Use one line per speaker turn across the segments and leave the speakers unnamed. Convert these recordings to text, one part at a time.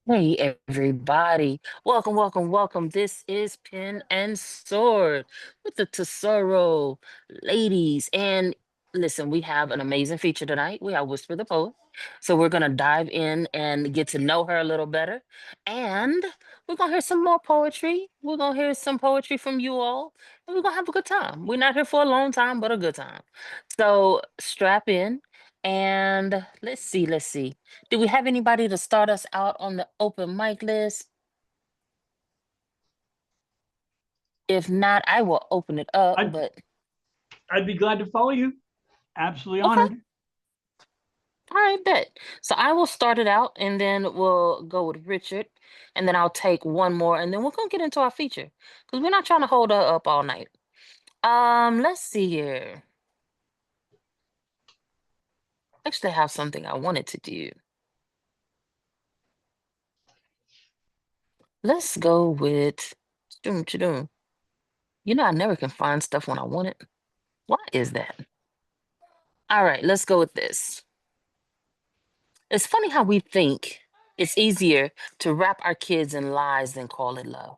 Hey everybody. Welcome, welcome, welcome. This is Pen and Sword with the Tesoro ladies. And listen, we have an amazing feature tonight. We have Whisper the Poet. So we're gonna dive in and get to know her a little better. And we're gonna hear some more poetry. We're gonna hear some poetry from you all. And we're gonna have a good time. We're not here for a long time, but a good time. So strap in and let's see. Do we have anybody to start us out on the open mic list? If not, I will open it up,
I'd,
but
I'd be glad to follow you. Absolutely
okay.
honored.
All right, bet. So I will start it out and then we'll go with Richard and then I'll take one more and then we're gonna get into our feature because we're not trying to hold her up all night. Let's see here. Actually, I have something I wanted to do. Let's go with doom doom. I never can find stuff when I want it. Why is that? All right, let's go with this. It's funny how we think it's easier to wrap our kids in lies than call it love,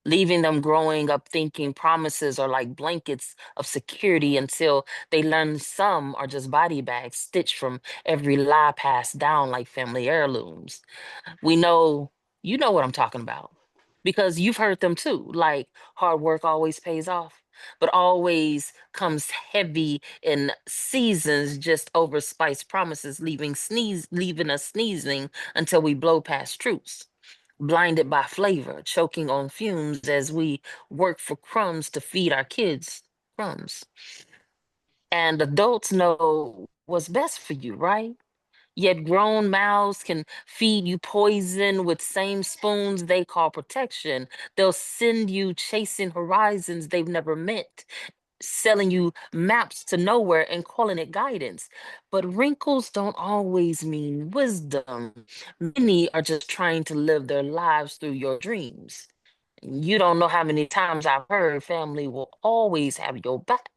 leaving them growing up thinking promises are like blankets of security until they learn some are just body bags stitched from every lie passed down like family heirlooms. We know you know what I'm talking about because you've heard them too. Like hard work always pays off, but always comes heavy in seasons just over spiced promises, leaving us sneezing until we blow past truths. Blinded by flavor, choking on fumes as we work for crumbs to feed our kids crumbs. And adults know what's best for you, right? Yet grown mouths can feed you poison with same spoons they call protection. They'll send you chasing horizons they've never met, selling you maps to nowhere and calling it guidance. But wrinkles don't always mean wisdom. Many are just trying to live their lives through your dreams. You don't know how many times I've heard family will always have your back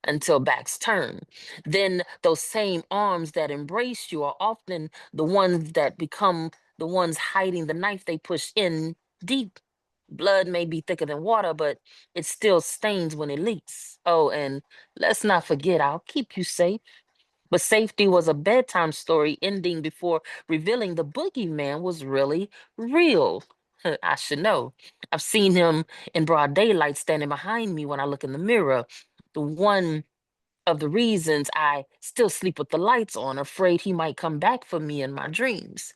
until backs turn. Then those same arms that embrace you are often the ones that become the ones hiding the knife they push in deep. Blood may be thicker than water, but it still stains when it leaks. Oh, and let's not forget, I'll keep you safe. But safety was a bedtime story ending before revealing the boogeyman was really real. I should know. I've seen him in broad daylight standing behind me when I look in the mirror. The one of the reasons I still sleep with the lights on, afraid he might come back for me in my dreams.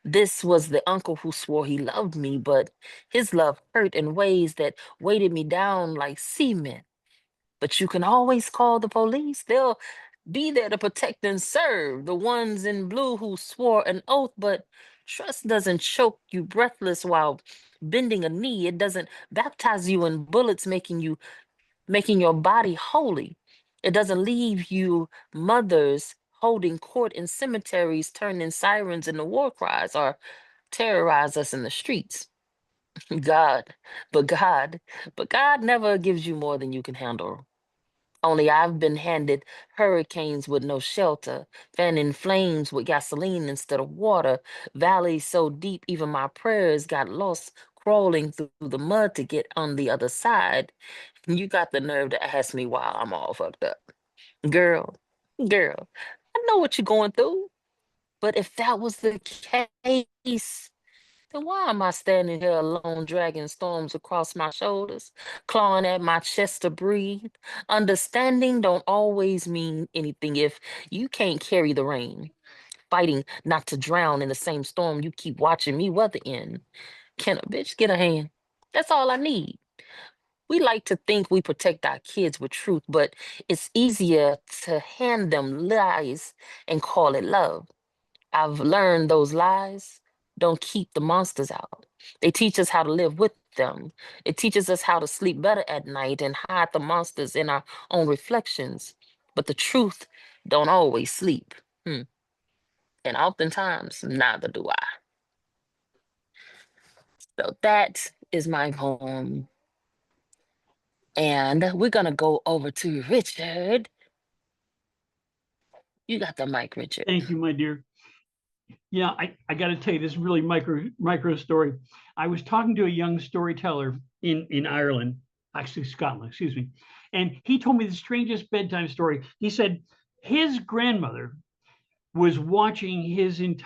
This was the uncle who swore he loved me, but his love hurt in ways that weighted me down like cement. But you can always call the police. They'll be there to protect and serve. The ones in blue who swore an oath, but trust doesn't choke you breathless while bending a knee. It doesn't baptize you in bullets, making your body holy. It doesn't leave you mothers holding court in cemeteries, turning sirens into war cries, or terrorize us in the streets. God, but God, but God never gives you more than you can handle. Only I've been handed hurricanes with no shelter, fanning flames with gasoline instead of water, valleys so deep even my prayers got lost crawling through the mud to get on the other side. You got the nerve to ask me why I'm all fucked up. Girl, girl, I know what you're going through, but if that was the case, then why am I standing here alone, dragging storms across my shoulders, clawing at my chest to breathe? Understanding don't always mean anything if you can't carry the rain. Fighting not to drown in the same storm you keep watching me weather in. Can a bitch get a hand? That's all I need. We like to think we protect our kids with truth, but it's easier to hand them lies and call it love. I've learned those lies don't keep the monsters out. They teach us how to live with them. It teaches us how to sleep better at night and hide the monsters in our own reflections. But the truth don't always sleep. Hmm. And oftentimes, neither do I. So that is my poem. And we're going to go over to Richard. You got the mic, Richard.
Thank you, my dear. Yeah, I got to tell you, this is really micro story. I was talking to a young storyteller in Ireland, actually Scotland, excuse me, and he told me the strangest bedtime story. He said his grandmother was watching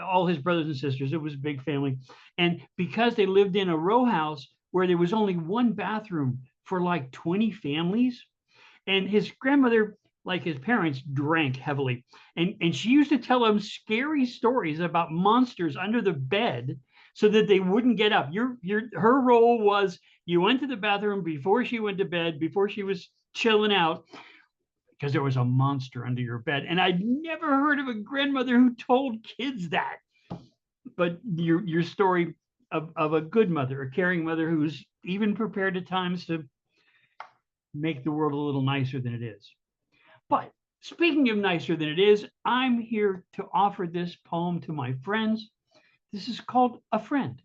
all his brothers and sisters. It was a big family, and because they lived in a row house where there was only one bathroom for like 20 families, and his grandmother, like his parents, drank heavily, and she used to tell him scary stories about monsters under the bed so that they wouldn't get up. Her role was you went to the bathroom before she went to bed, before she was chilling out, because there was a monster under your bed. And I'd never heard of a grandmother who told kids that. But your story of a good mother, a caring mother who's even prepared at times to make the world a little nicer than it is. But speaking of nicer than it is, I'm here to offer this poem to my friends. This is called A Friend.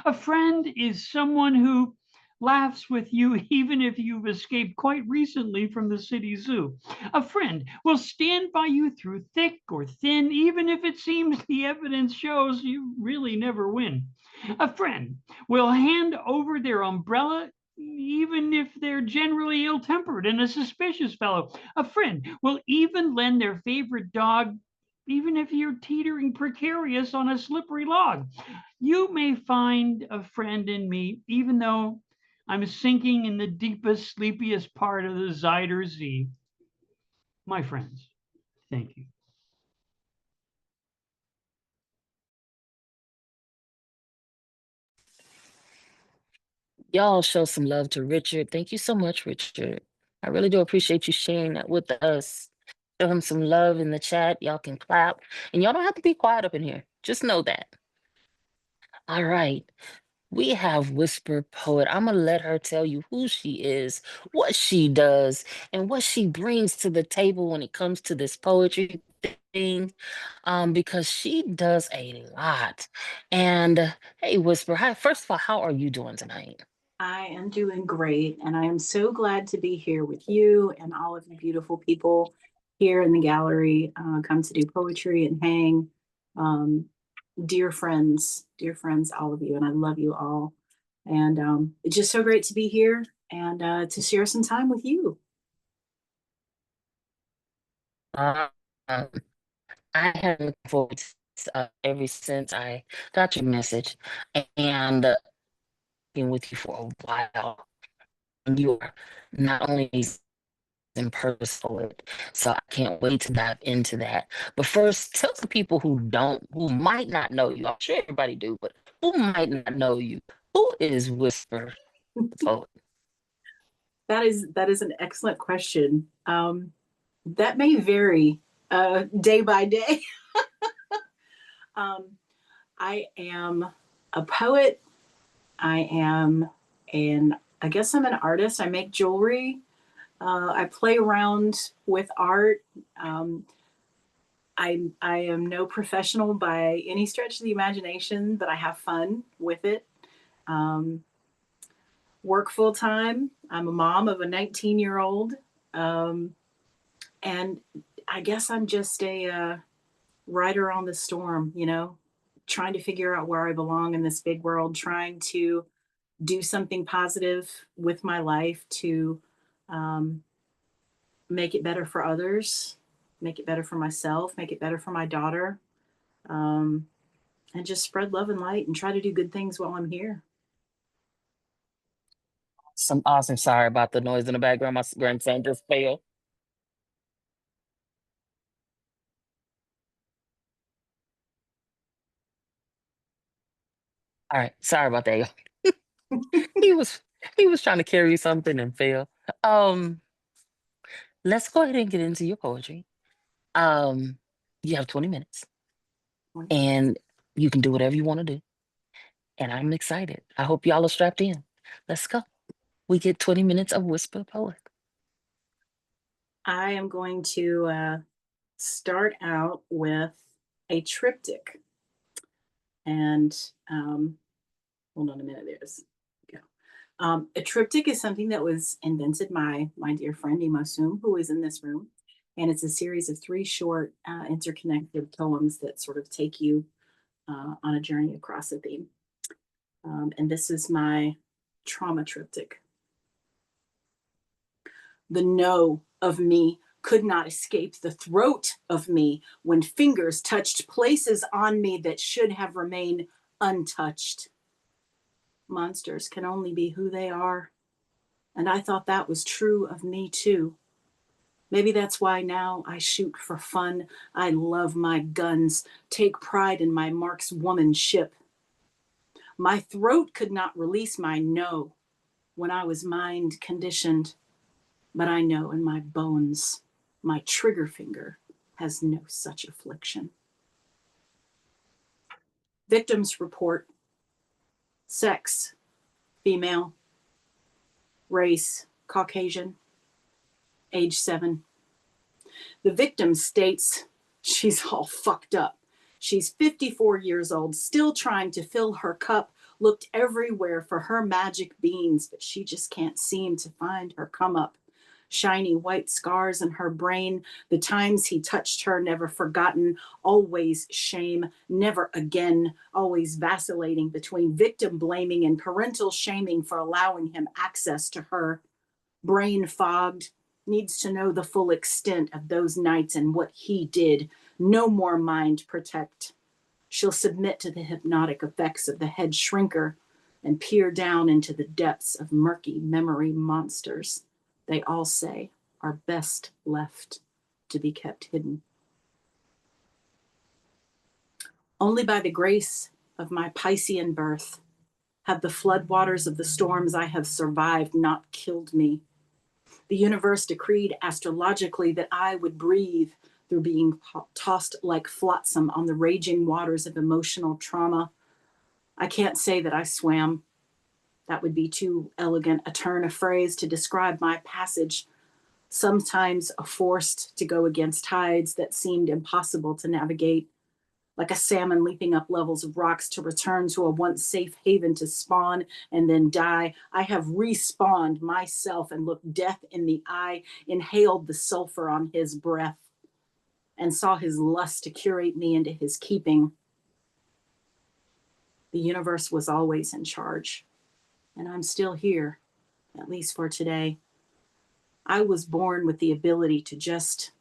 A friend is someone who laughs with you even if you've escaped quite recently from the city zoo. A friend will stand by you through thick or thin, even if it seems the evidence shows you really never win. A friend will hand over their umbrella even if they're generally ill-tempered and a suspicious fellow. A friend will even lend their favorite dog even if you're teetering precarious on a slippery log. You may find a friend in me, even though I'm sinking in the deepest, sleepiest part of the Zyder Z. My friends, thank you.
Y'all show some love to Richard. Thank you so much, Richard. I really do appreciate you sharing that with us. Show him some love in the chat. Y'all can clap. And y'all don't have to be quiet up in here. Just know that. All right. We have Whisper Poet. I'm going to let her tell you who she is, what she does, and what she brings to the table when it comes to this poetry thing, because she does a lot. And hey, Whisper, hi, first of all, how are you doing tonight?
I am doing great, and I am so glad to be here with you and all of you beautiful people here in the gallery. Come to do poetry and hang. Um, dear friends, all of you, and I love you all. And it's just so great to be here and to share some time with you.
Uh, um, I have looked forward to this, ever since I got your message and been with you for a while. And you are not only and purposeful. So I can't wait to dive into that. But first, tell the people who might not know you. I'm sure everybody do, but who might not know you? Who is Whisper the Poet?
That is an excellent question. That may vary day by day. um, I am a poet. I guess I'm an artist. I make jewelry. I play around with art. I am no professional by any stretch of the imagination, but I have fun with it. Um, Work full time. I'm a mom of a 19-year-old. And I guess I'm just a rider on the storm, trying to figure out where I belong in this big world, trying to do something positive with my life to um, make it better for others, make it better for myself, make it better for my daughter, um, and just spread love and light and try to do good things while I'm here.
Some awesome. Sorry about the noise in the background. My grandson just fell. All right. Sorry about that. He was he was trying to carry something and fell. Um, let's go ahead and get into your poetry. Um, you have 20 minutes and you can do whatever you want to do. And I'm excited. I hope y'all are strapped in. Let's go. We get 20 minutes of Whisper Poet.
I am going to start out with a triptych. And hold on a minute, there's go. A triptych is something that was invented by my dear friend Imosum, who is in this room. And it's a series of 3 short, interconnected poems that sort of take you on a journey across a theme. And this is my trauma triptych. The no of me could not escape the throat of me when fingers touched places on me that should have remained untouched. Monsters can only be who they are. And I thought that was true of me too. Maybe that's why now I shoot for fun. I love my guns, take pride in my markswomanship. My throat could not release my no when I was mind conditioned, but I know in my bones, my trigger finger has no such affliction. Victims report: sex, female, race, Caucasian, age 7. The victim states she's all fucked up. She's 54 years old, still trying to fill her cup, looked everywhere for her magic beans, but she just can't seem to find her come up. Shiny white scars in her brain, the times he touched her never forgotten, always shame, never again, always vacillating between victim blaming and parental shaming for allowing him access to her. Brain fogged, needs to know the full extent of those nights and what he did. No more mind protect. She'll submit to the hypnotic effects of the head shrinker and peer down into the depths of murky memory monsters they all say are best left to be kept hidden. Only by the grace of my Piscean birth have the floodwaters of the storms I have survived not killed me. The universe decreed astrologically that I would breathe through being tossed like flotsam on the raging waters of emotional trauma. I can't say that I swam. That would be too elegant a turn of phrase to describe my passage, sometimes forced to go against tides that seemed impossible to navigate, like a salmon leaping up levels of rocks to return to a once safe haven to spawn and then die. I have respawned myself and looked death in the eye, inhaled the sulfur on his breath, and saw his lust to curate me into his keeping. The universe was always in charge, and I'm still here, at least for today. I was born with the ability to just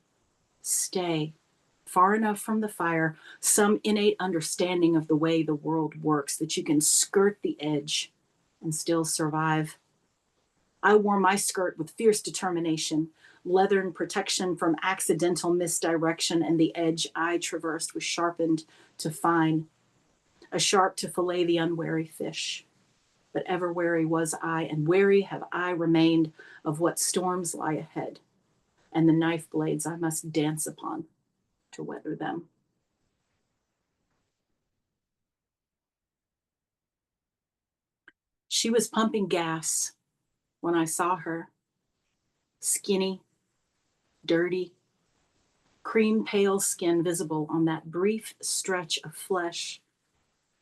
stay far enough from the fire, some innate understanding of the way the world works, that you can skirt the edge and still survive. I wore my skirt with fierce determination, leathern protection from accidental misdirection, and the edge I traversed was sharpened to fine, a sharp to fillet the unwary fish. But ever wary was I, and wary have I remained of what storms lie ahead, and the knife blades I must dance upon to weather them. She was pumping gas when I saw her, skinny, dirty, cream pale skin visible on that brief stretch of flesh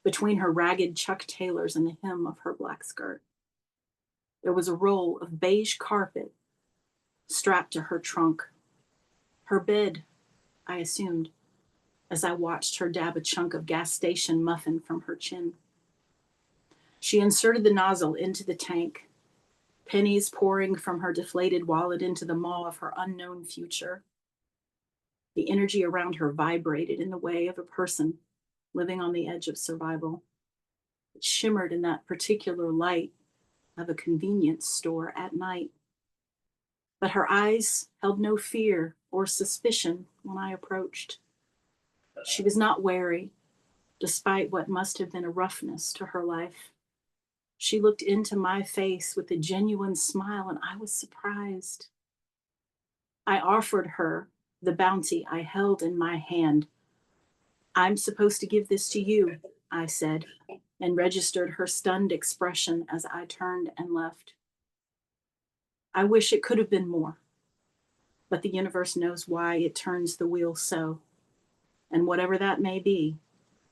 between her ragged Chuck Taylors and the hem of her black skirt. There was a roll of beige carpet strapped to her trunk. Her bed, I assumed, as I watched her dab a chunk of gas station muffin from her chin. She inserted the nozzle into the tank, pennies pouring from her deflated wallet into the maw of her unknown future. The energy around her vibrated in the way of a person living on the edge of survival. It shimmered in that particular light of a convenience store at night. But her eyes held no fear or suspicion when I approached. She was not wary, despite what must have been a roughness to her life. She looked into my face with a genuine smile, and I was surprised. I offered her the bounty I held in my hand. "I'm supposed to give this to you," I said, and registered her stunned expression as I turned and left. I wish it could have been more, but the universe knows why it turns the wheel so. And whatever that may be,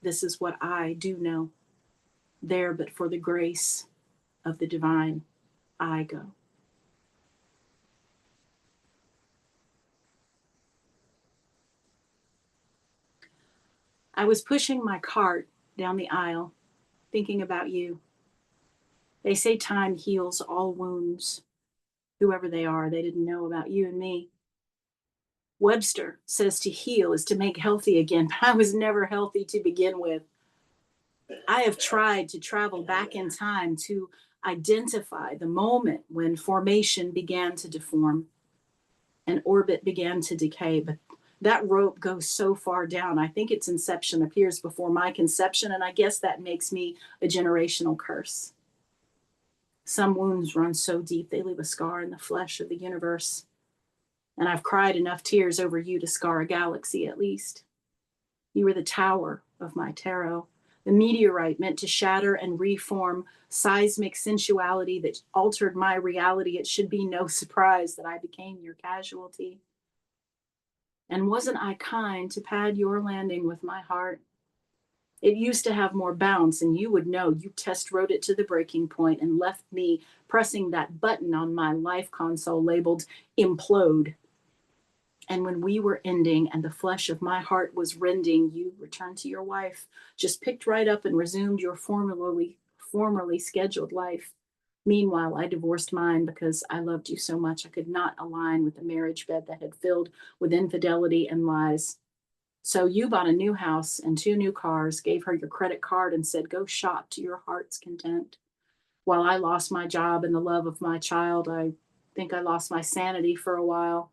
this is what I do know. There but for the grace of the divine, I go. I was pushing my cart down the aisle, thinking about you. They say time heals all wounds. Whoever they are, they didn't know about you and me. Webster says to heal is to make healthy again, but I was never healthy to begin with. I have tried to travel back in time to identify the moment when formation began to deform and orbit began to decay, but that rope goes so far down. I think its inception appears before my conception, and I guess that makes me a generational curse. Some wounds run so deep they leave a scar in the flesh of the universe. And I've cried enough tears over you to scar a galaxy at least. You were the tower of my tarot, the meteorite meant to shatter and reform seismic sensuality that altered my reality. It should be no surprise that I became your casualty. And wasn't I kind to pad your landing with my heart? It used to have more bounce, and you would know you test rode it to the breaking point and left me pressing that button on my life console labeled implode. And when we were ending and the flesh of my heart was rending, you returned to your wife, just picked right up and resumed your formerly scheduled life. Meanwhile, I divorced mine because I loved you so much I could not align with the marriage bed that had filled with infidelity and lies. So you bought a new house and 2 new cars, gave her your credit card and said, go shop to your heart's content. While I lost my job and the love of my child, I think I lost my sanity for a while.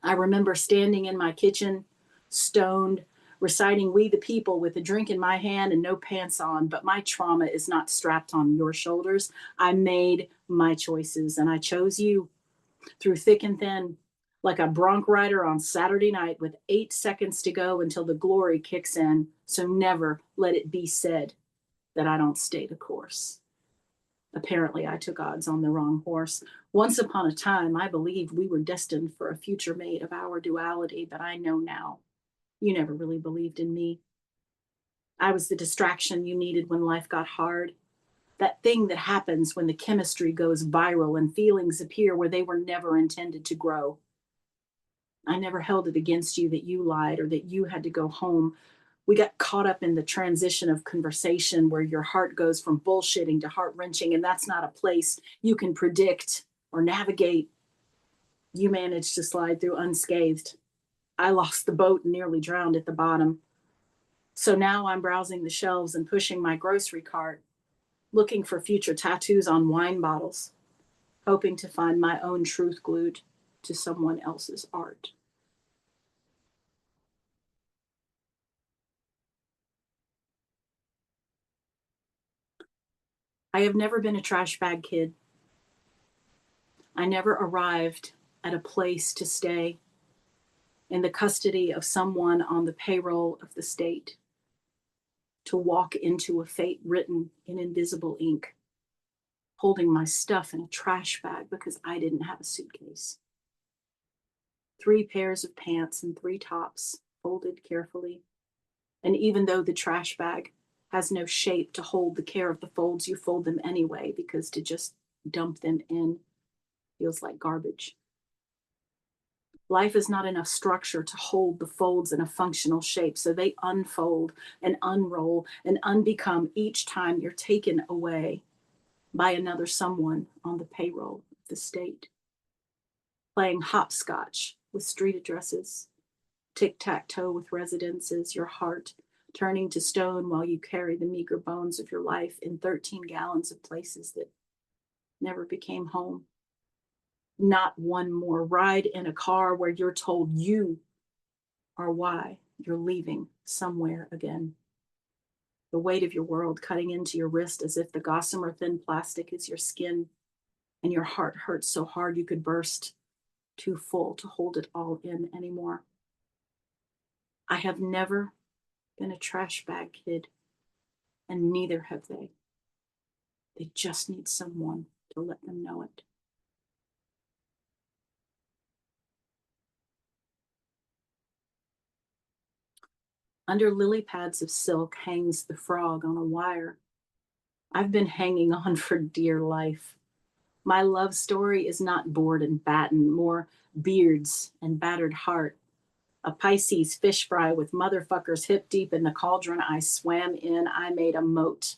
I remember standing in my kitchen, stoned, reciting We the People with a drink in my hand and no pants on, but my trauma is not strapped on your shoulders. I made my choices and I chose you through thick and thin, like a bronc rider on Saturday night with 8 seconds to go until the glory kicks in. So never let it be said that I don't stay the course. Apparently, I took odds on the wrong horse. Once upon a time, I believed we were destined for a future mate of our duality, but I know now you never really believed in me. I was the distraction you needed when life got hard. That thing that happens when the chemistry goes viral and feelings appear where they were never intended to grow. I never held it against you that you lied or that you had to go home. We got caught up in the transition of conversation where your heart goes from bullshitting to heart wrenching, and that's not a place you can predict or navigate. You managed to slide through unscathed. I lost the boat and nearly drowned at the bottom. So now I'm browsing the shelves and pushing my grocery cart, looking for future tattoos on wine bottles, hoping to find my own truth glued to someone else's art. I have never been a trash bag kid. I never arrived at a place to stay in the custody of someone on the payroll of the state, to walk into a fate written in invisible ink, holding my stuff in a trash bag because I didn't have a suitcase. 3 pairs of pants and 3 tops, folded carefully. And even though the trash bag has no shape to hold the care of the folds, you fold them anyway because to just dump them in feels like garbage. Life is not enough structure to hold the folds in a functional shape, so they unfold and unroll and unbecome each time you're taken away by another someone on the payroll of the state. Playing hopscotch with street addresses, tic-tac-toe with residences, your heart turning to stone while you carry the meager bones of your life in 13 gallons of places that never became home. Not one more ride in a car where you're told you are why you're leaving somewhere again. The weight of your world cutting into your wrist as if the gossamer thin plastic is your skin, and your heart hurts so hard you could burst, too full to hold it all in anymore. I have never been a trash bag kid, and neither have they. They just need someone to let them know it. Under lily pads of silk hangs the frog on a wire. I've been hanging on for dear life. My love story is not board and batten, more beards and battered heart. A Pisces fish fry with motherfuckers hip deep in the cauldron I swam in. I made a moat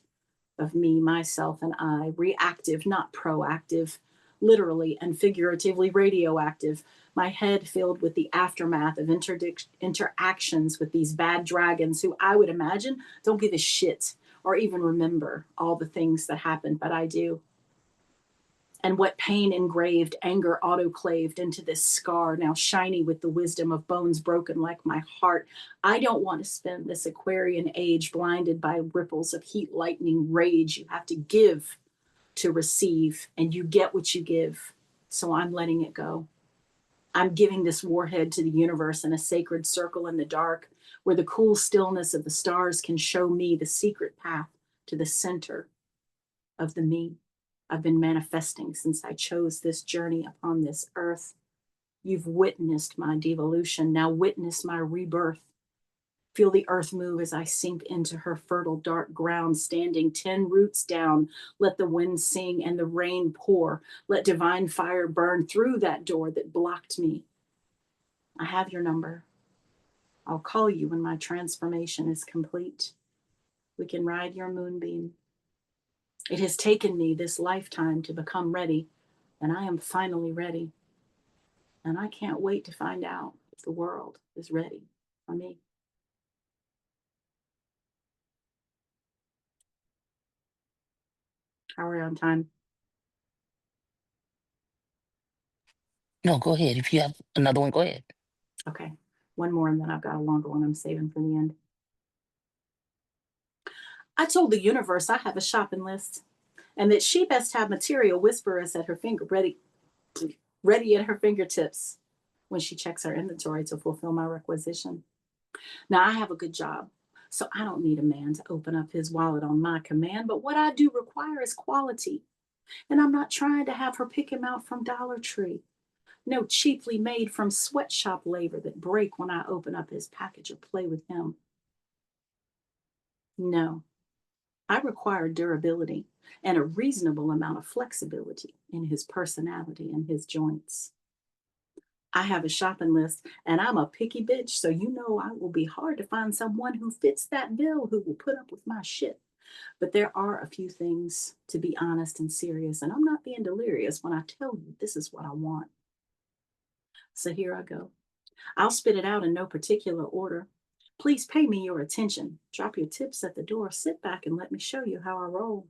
of me, myself, and I, reactive, not proactive, literally and figuratively radioactive, my head filled with the aftermath of interactions with these bad dragons who I would imagine don't give a shit or even remember all the things that happened, but I do. And what pain engraved, anger autoclaved into this scar, now shiny with the wisdom of bones broken like my heart. I don't want to spend this Aquarian age blinded by ripples of heat, lightning, rage. You have to give to receive, and you get what you give. So I'm letting it go. I'm giving this warhead to the universe in a sacred circle in the dark, where the cool stillness of the stars can show me the secret path to the center of the me I've been manifesting since I chose this journey upon this earth. You've witnessed my devolution. Now witness my rebirth. Feel the earth move as I sink into her fertile dark ground, standing 10 roots down. Let the wind sing and the rain pour. Let divine fire burn through that door that blocked me. I have your number. I'll call you when my transformation is complete. We can ride your moonbeam. It has taken me this lifetime to become ready, and I am finally ready. And I can't wait to find out if the world is ready for me. How are we on time?
No, go ahead. If you have another one, go ahead.
Okay, one more, and then I've got a longer one I'm saving for the end. I told the universe I have a shopping list, and that she best have material whisperers at her ready at her fingertips when she checks her inventory to fulfill my requisition. Now, I have a good job, so I don't need a man to open up his wallet on my command, but what I do require is quality. And I'm not trying to have her pick him out from Dollar Tree. No cheaply made from sweatshop labor that break when I open up his package or play with him. No, I require durability and a reasonable amount of flexibility in his personality and his joints. I have a shopping list and I'm a picky bitch, so you know I will be hard to find someone who fits that bill who will put up with my shit. But there are a few things to be honest and serious, and I'm not being delirious when I tell you this is what I want. So here I go. I'll spit it out in no particular order. Please pay me your attention. Drop your tips at the door. Sit back and let me show you how I roll.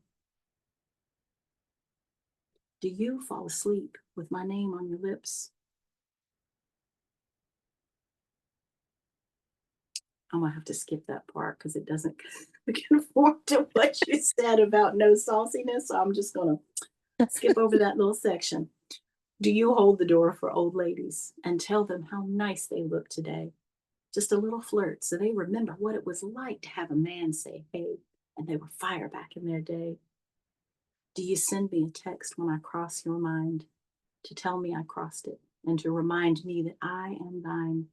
Do you fall asleep with my name on your lips? I'm gonna have to skip that part because it doesn't conform to what you said about no sauciness. So I'm just gonna skip over that little section. Do you hold the door for old ladies and tell them how nice they look today? Just a little flirt so they remember what it was like to have a man say, hey, and they were fire back in their day. Do you send me a text when I cross your mind to tell me I crossed it and to remind me that I am thine?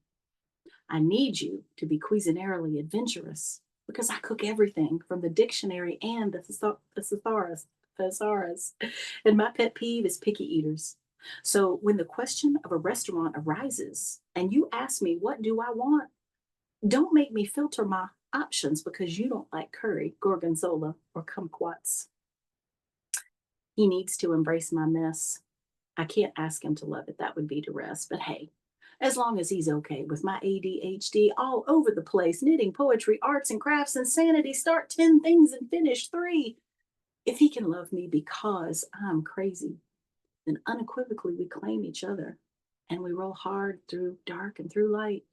I need you to be Cuisinarily adventurous because I cook everything from the dictionary and the thesaurus. And my pet peeve is picky eaters. So when the question of a restaurant arises and you ask me, what do I want? Don't make me filter my options because you don't like curry, gorgonzola, or kumquats. He needs to embrace my mess. I can't ask him to love it. That would be duress. But hey, as long as he's okay with my ADHD all over the place, knitting, poetry, arts and crafts, insanity, start 10 things and finish 3. If he can love me because I'm crazy, then unequivocally we claim each other and we roll hard through dark and through light.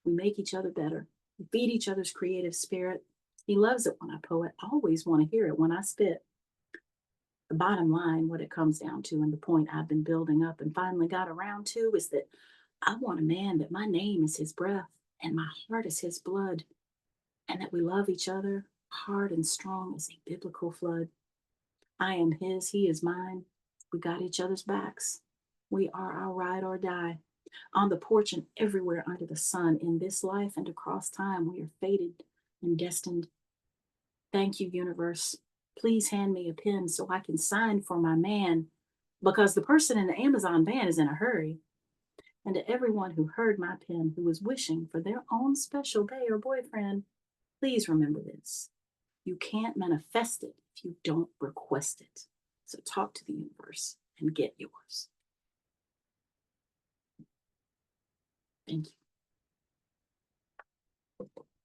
We make each other better. We feed each other's creative spirit. He loves it when I poet. I always want to hear it when I spit. The bottom line, what it comes down to, and the point I've been building up and finally got around to, is that I want a man that my name is his breath and my heart is his blood, and that we love each other hard and strong as a biblical flood. I am his, he is mine. We got each other's backs. We are our ride or die. On the porch and everywhere under the sun, in this life and across time, we are fated and destined. Thank you, universe. Please hand me a pen so I can sign for my man, because the person in the Amazon van is in a hurry. And to everyone who heard my pen who was wishing for their own special bae or boyfriend, please remember this. You can't manifest it if you don't request it. So talk to the universe and get yours. Thank you.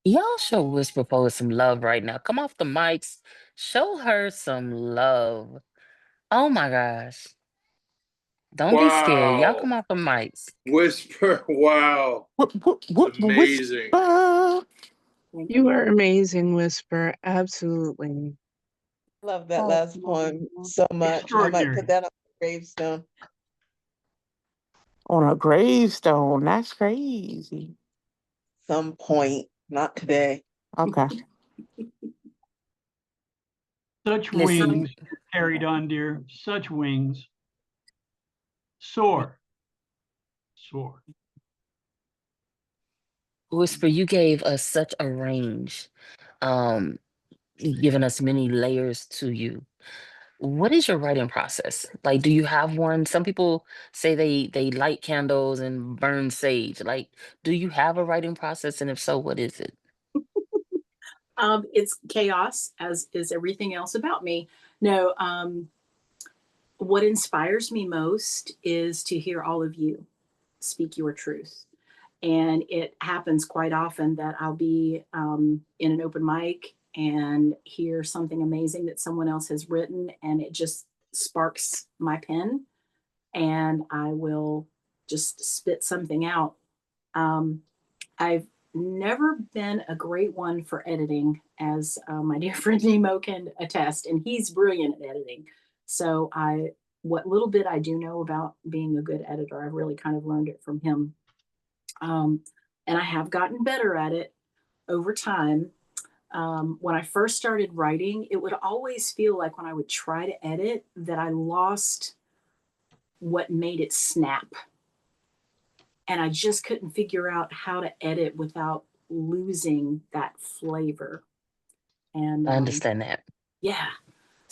Y'all show Whisper Poet some love right now. Come off the mics. Show her some love. Oh my gosh. Don't be scared. Y'all come
Wow.
off the mics.
Whisper. Wow. Amazing.
Whisper.
Thank
You are amazing, Whisper. Absolutely.
Love that
Oh,
last poem so much. I might
Extraordinary.
put that on the gravestone.
On a gravestone. That's crazy.
Some point, not today.
Okay.
Such
Listen.
wings you carried on, dear. Such wings. Soar. Soar.
Whisper, you gave us such a range, giving us many layers to you. What is your writing process? Like, do you have one? Some people say they light candles and burn sage. Like, do you have a writing process? And if so, what is it?
It's chaos, as is everything else about me. No, what inspires me most is to hear all of you speak your truth. And it happens quite often that I'll be in an open mic and hear something amazing that someone else has written, and it just sparks my pen, and I will just spit something out. I've never been a great one for editing, as my dear friend Nemo can attest, and he's brilliant at editing. So what little bit I do know about being a good editor, I've really kind of learned it from him. And I have gotten better at it over time. When I first started writing, it would always feel like when I would try to edit that I lost what made it snap. And I just couldn't figure out how to edit without losing that flavor. And
I understand that.
yeah,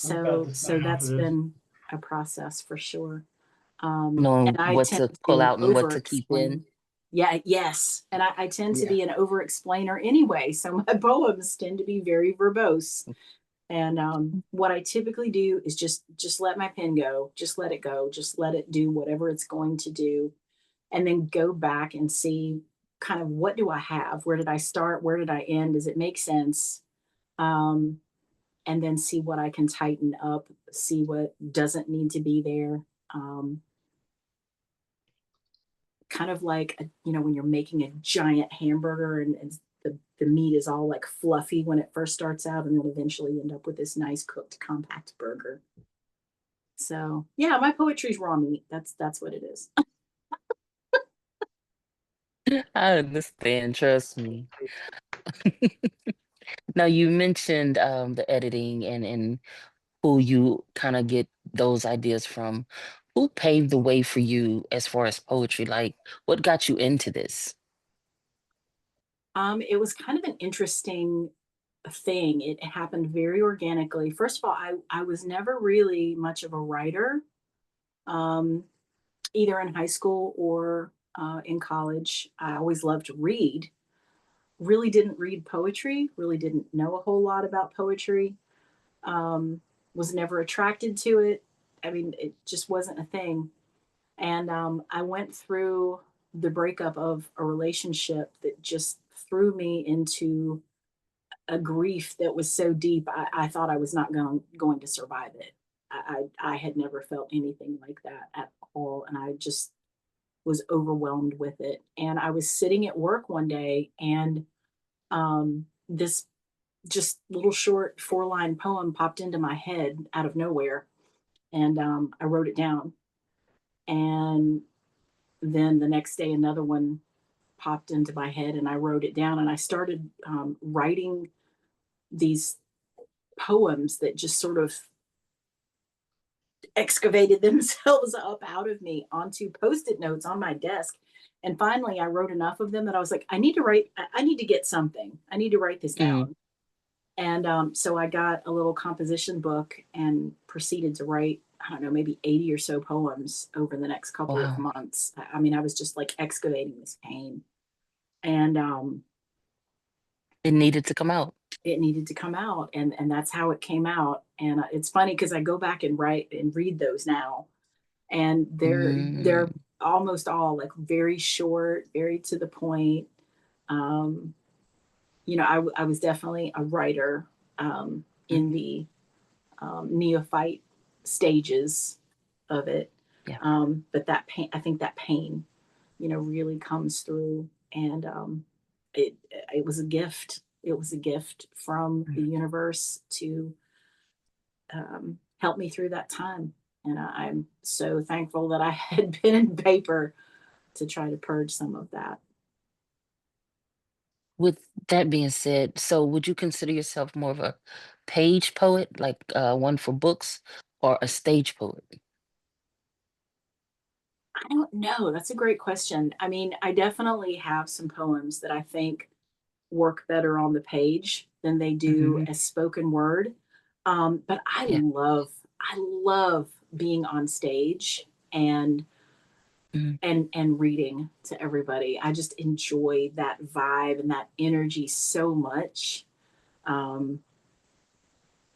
I've got to
so
sign off
that's
of this.
been a process for sure.
Knowing
And I
what
tend
to
to
pull
be
out and what to keep in.
over-explain. Yeah, yes. And I tend to
Yeah.
be an over-explainer anyway. So my poems tend to be very verbose. And what I typically do is just let my pen go, just let it go, just let it do whatever it's going to do. And then go back and see kind of what do I have? Where did I start? Where did I end? Does it make sense? And then see what I can tighten up, see what doesn't need to be there. Kind of like, when you're making a giant hamburger and the meat is all like fluffy when it first starts out, and then eventually end up with this nice cooked compact burger. So yeah, my poetry's raw meat. That's what it is.
I understand, trust me. Now you mentioned the editing and who you kind of get those ideas from. Who paved the way for you as far as poetry? Like, what got you into this?
It was kind of an interesting thing. It happened very organically. First of all, I was never really much of a writer, either in high school or in college. I always loved to read. Really didn't read poetry. Really didn't know a whole lot about poetry. Was never attracted to it. I mean, it just wasn't a thing. And I went through the breakup of a relationship that just threw me into a grief that was so deep. I thought I was not going to survive it. I had never felt anything like that at all. And I just was overwhelmed with it. And I was sitting at work one day, and this just little short 4-line poem popped into my head out of nowhere. And I wrote it down. And then the next day, another one popped into my head, and I wrote it down. And I started writing these poems that just sort of excavated themselves up out of me onto Post-it notes on my desk. And finally, I wrote enough of them that I was like, I need to get something. I need to write this down. And so I got a little composition book and proceeded to write I don't know, maybe 80 or so poems over the next couple of
Wow.
months. I mean, I was just like excavating this pain. And
It needed to come out.
it needed to come out, and that's how it came out. And it's funny because I go back and write and read those now, and they're
Mm,
almost all like very short, very to the point. Um, I was definitely a writer in
mhm.
the neophyte stages of it.
Yeah.
But that pain, I think that pain, really comes through, and it was a gift. It was a gift from
Mm.
the universe to help me through that time. And I'm so thankful that I had pen and paper to try to purge some of that.
With that being said, so would you consider yourself more of a page poet, like one for books, or a stage poet?
I don't know. That's a great question. I mean, I definitely have some poems that I think work better on the page than they do
Hmm.
as spoken word. But
Yeah.
I love being on stage and
Hmm.
and reading to everybody. I just enjoy that vibe and that energy so much. Um,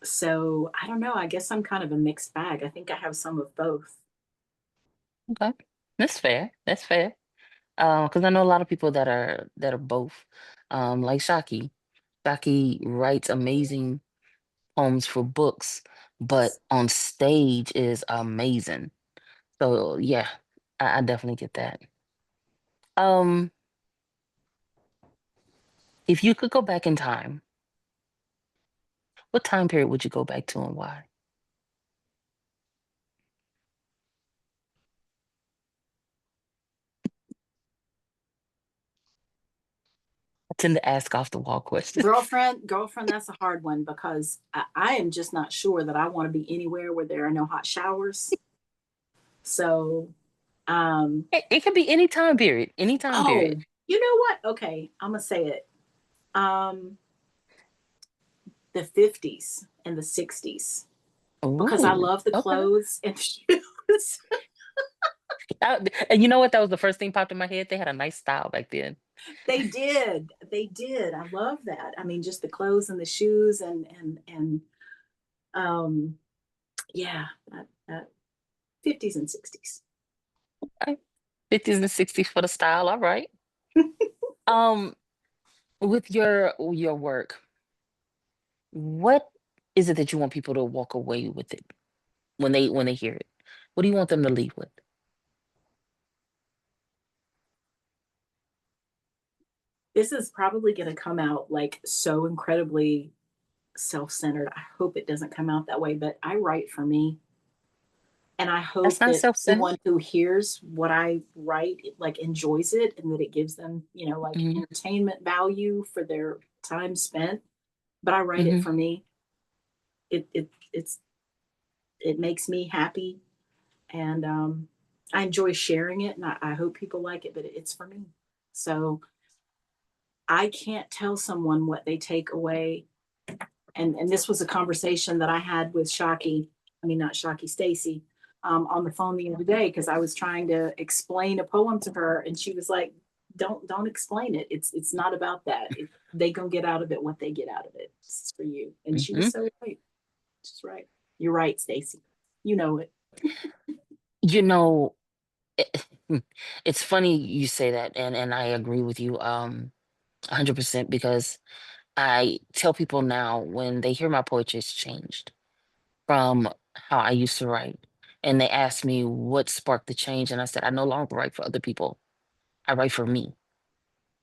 so I don't know. I guess I'm kind of a mixed bag. I think I have some of both.
Okay. That's fair. That's fair. Because I know a lot of people that are both. Like Shaki. Shaki writes amazing poems for books, but on stage is amazing. So yeah, I definitely get that. Um, if you could go back in time, what time period would you go back to and why? I tend to ask off the wall questions.
Girlfriend, that's a hard one because I am just not sure that I want to be anywhere where there are no hot showers. So, um,
It could be any time period. Any time period.
oh, you know what? Okay, I'm gonna say it. Um, the 50s and the 60s because I
Ooh,
love the
okay.
clothes and shoes.
And you know what? That was the first thing popped in my head. They had a nice style back then.
They did. They did. I love that. I mean, just the clothes and the shoes and um yeah, that 50s and 60s.
Okay. 50s and 60s for the style. All right. Um, with your work, what is it that you want people to walk away with it when they hear it? What do you want them to leave with?
This is probably going to come out like so incredibly self-centered. I hope it doesn't come out that way, but I write for me. And I
That's
hope
not
that
self-centered.
someone who hears what I write like enjoys it and that it gives them, like
Hmm.
entertainment value for their time spent. But I write it
Hmm.
for me. It's it makes me happy, and I enjoy sharing it, and I hope people like it. But it's for me, so I can't tell someone what they take away. And this was a conversation that I had with Shockey. I mean, not Shockey, Stacy, on the phone the other day because I was trying to explain a poem to her, and she was like, "Don't explain it. It's not about that. They gonna get out of it what they get out of it. This is for you." And she was
Hmm.
so right. She's right. You're right, Stacy. You know it.
You know, it, it's funny you say that, and I agree with you 100% because I tell people now when they hear my poetry, it's changed from how I used to write. And they ask me what sparked the change. And I said, I no longer write for other people. I write for me.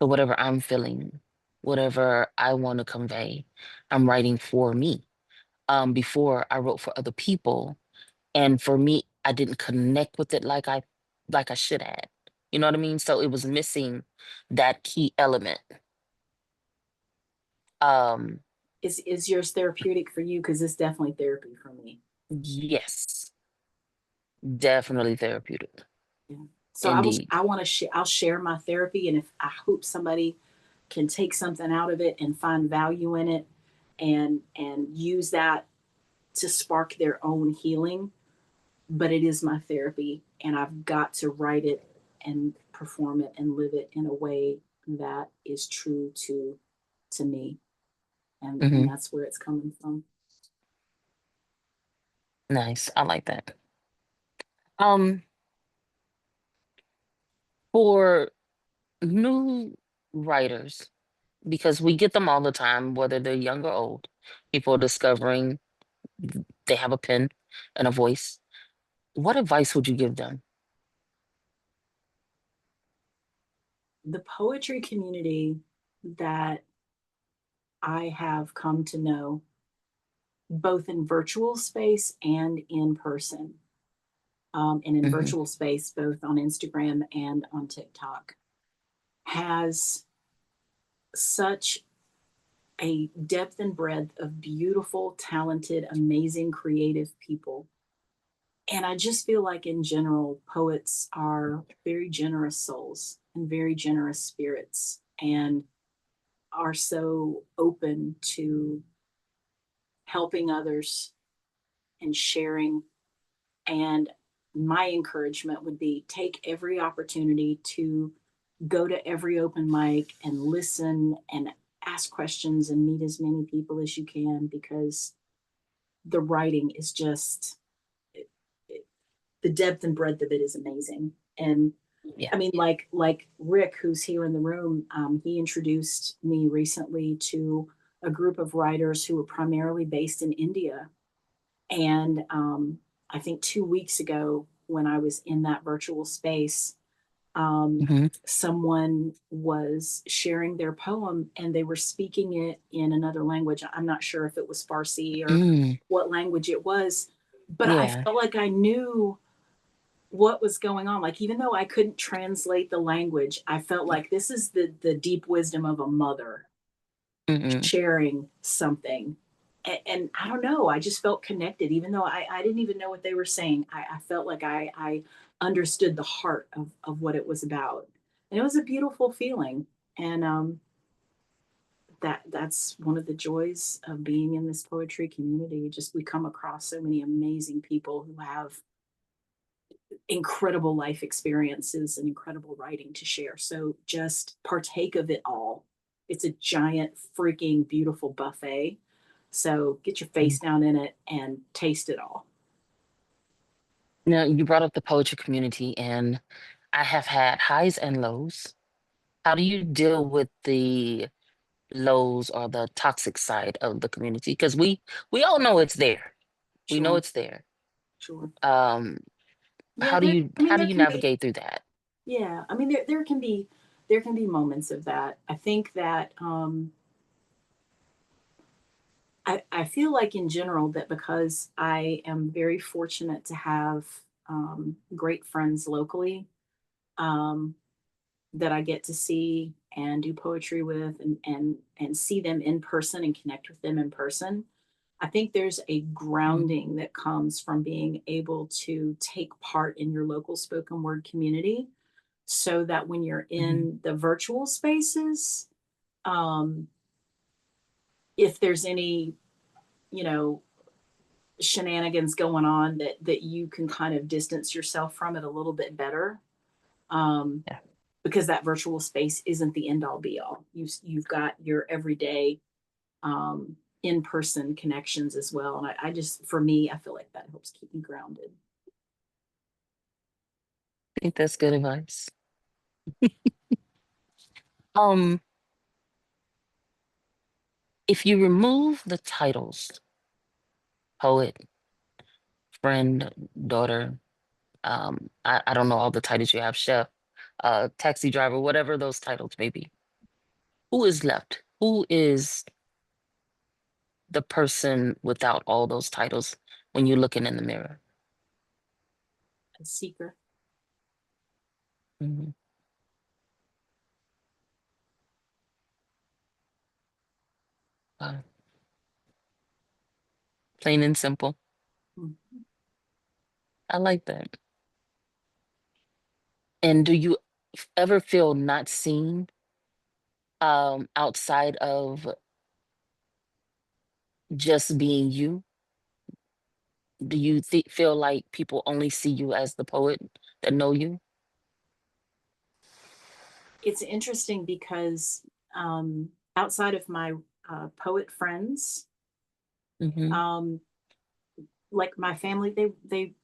So whatever I'm feeling, whatever I want to convey, I'm writing for me. Before I wrote for other people. And for me, I didn't connect with it like I should have. You know what I mean? So it was missing that key element. Um,
Is yours therapeutic for you? Because it's definitely therapy for me.
yes, definitely therapeutic.
Yeah. So
Indeed.
I want to share. I'll share my therapy, and if I hope somebody can take something out of it and find value in it, and use that to spark their own healing, but it is my therapy, and I've got to write it and perform it and live it in a way that is true to me. And
Hmm.
that's where it's coming from.
Nice. I like that. Um, for new writers, because we get them all the time, whether they're young or old, people discovering they have a pen and a voice. What advice would you give them?
The poetry community that I have come to know, both in virtual space and in person, and in
Hmm.
virtual space, both on Instagram and on TikTok, has such a depth and breadth of beautiful, talented, amazing, creative people. And I just feel like, in general, poets are very generous souls and very generous spirits, and are so open to helping others and sharing. And my encouragement would be, take every opportunity to go to every open mic and listen and ask questions and meet as many people as you can, because the writing is just it, it, the depth and breadth of it is amazing. And
Yeah.
I mean, like Rick, who's here in the room, he introduced me recently to a group of writers who were primarily based in India. And I think 2 weeks ago, when I was in that virtual space,
Hmm.
someone was sharing their poem and they were speaking it in another language. I'm not sure if it was Farsi or
Mm,
what language it was, but I
yeah.
felt like I knew what was going on. Like, even though I couldn't translate the language, I felt like this is the deep wisdom of a mother
Hmm.
sharing something. And I don't know, I just felt connected, even though I didn't even know what they were saying. I felt like I understood the heart of what it was about. And it was a beautiful feeling. And that's one of the joys of being in this poetry community. Just, we come across so many amazing people who have incredible life experiences and incredible writing to share. So just partake of it all. It's a giant, freaking beautiful buffet. So get your face down in it and taste it all.
Now, you brought up the poetry community, and I have had highs and lows. How do you deal with the lows or the toxic side of the community? Because we all know it's there. We know
Sure,
it's there.
sure.
Um,
Yeah, there. I mean,
how do
there
you
can be.
navigate through that?
Yeah, I mean, there can be moments of that. I think that I feel like, in general, that because I am very fortunate to have great friends locally, um, that I get to see and do poetry with, and see them in person and connect with them in person. I think there's a
Mm,
grounding that comes from being able to take part in your local spoken word community, so that when you're
mhm,
in the virtual spaces, um, if there's any, you know, shenanigans going on, that you can kind of distance yourself from it a little bit better. Um,
yeah.
because that virtual space isn't the end all be all. You've got your everyday in person connections as well. And I just, for me, I feel like that helps keep me grounded.
I think that's good advice. Um, if you remove the titles, poet, friend, daughter, I don't know all the titles you have, chef, taxi driver, whatever those titles may be. Who is left? Who is the person without all those titles when you're looking in the mirror?
A seeker.
Mhm. Uh, Plain and simple.
Mm.
I like that. And do you ever feel not seen outside of just being you? Do you feel like people only see you as the poet that know you?
It's interesting because outside of my poet friends,
Hmm.
um, like my family, they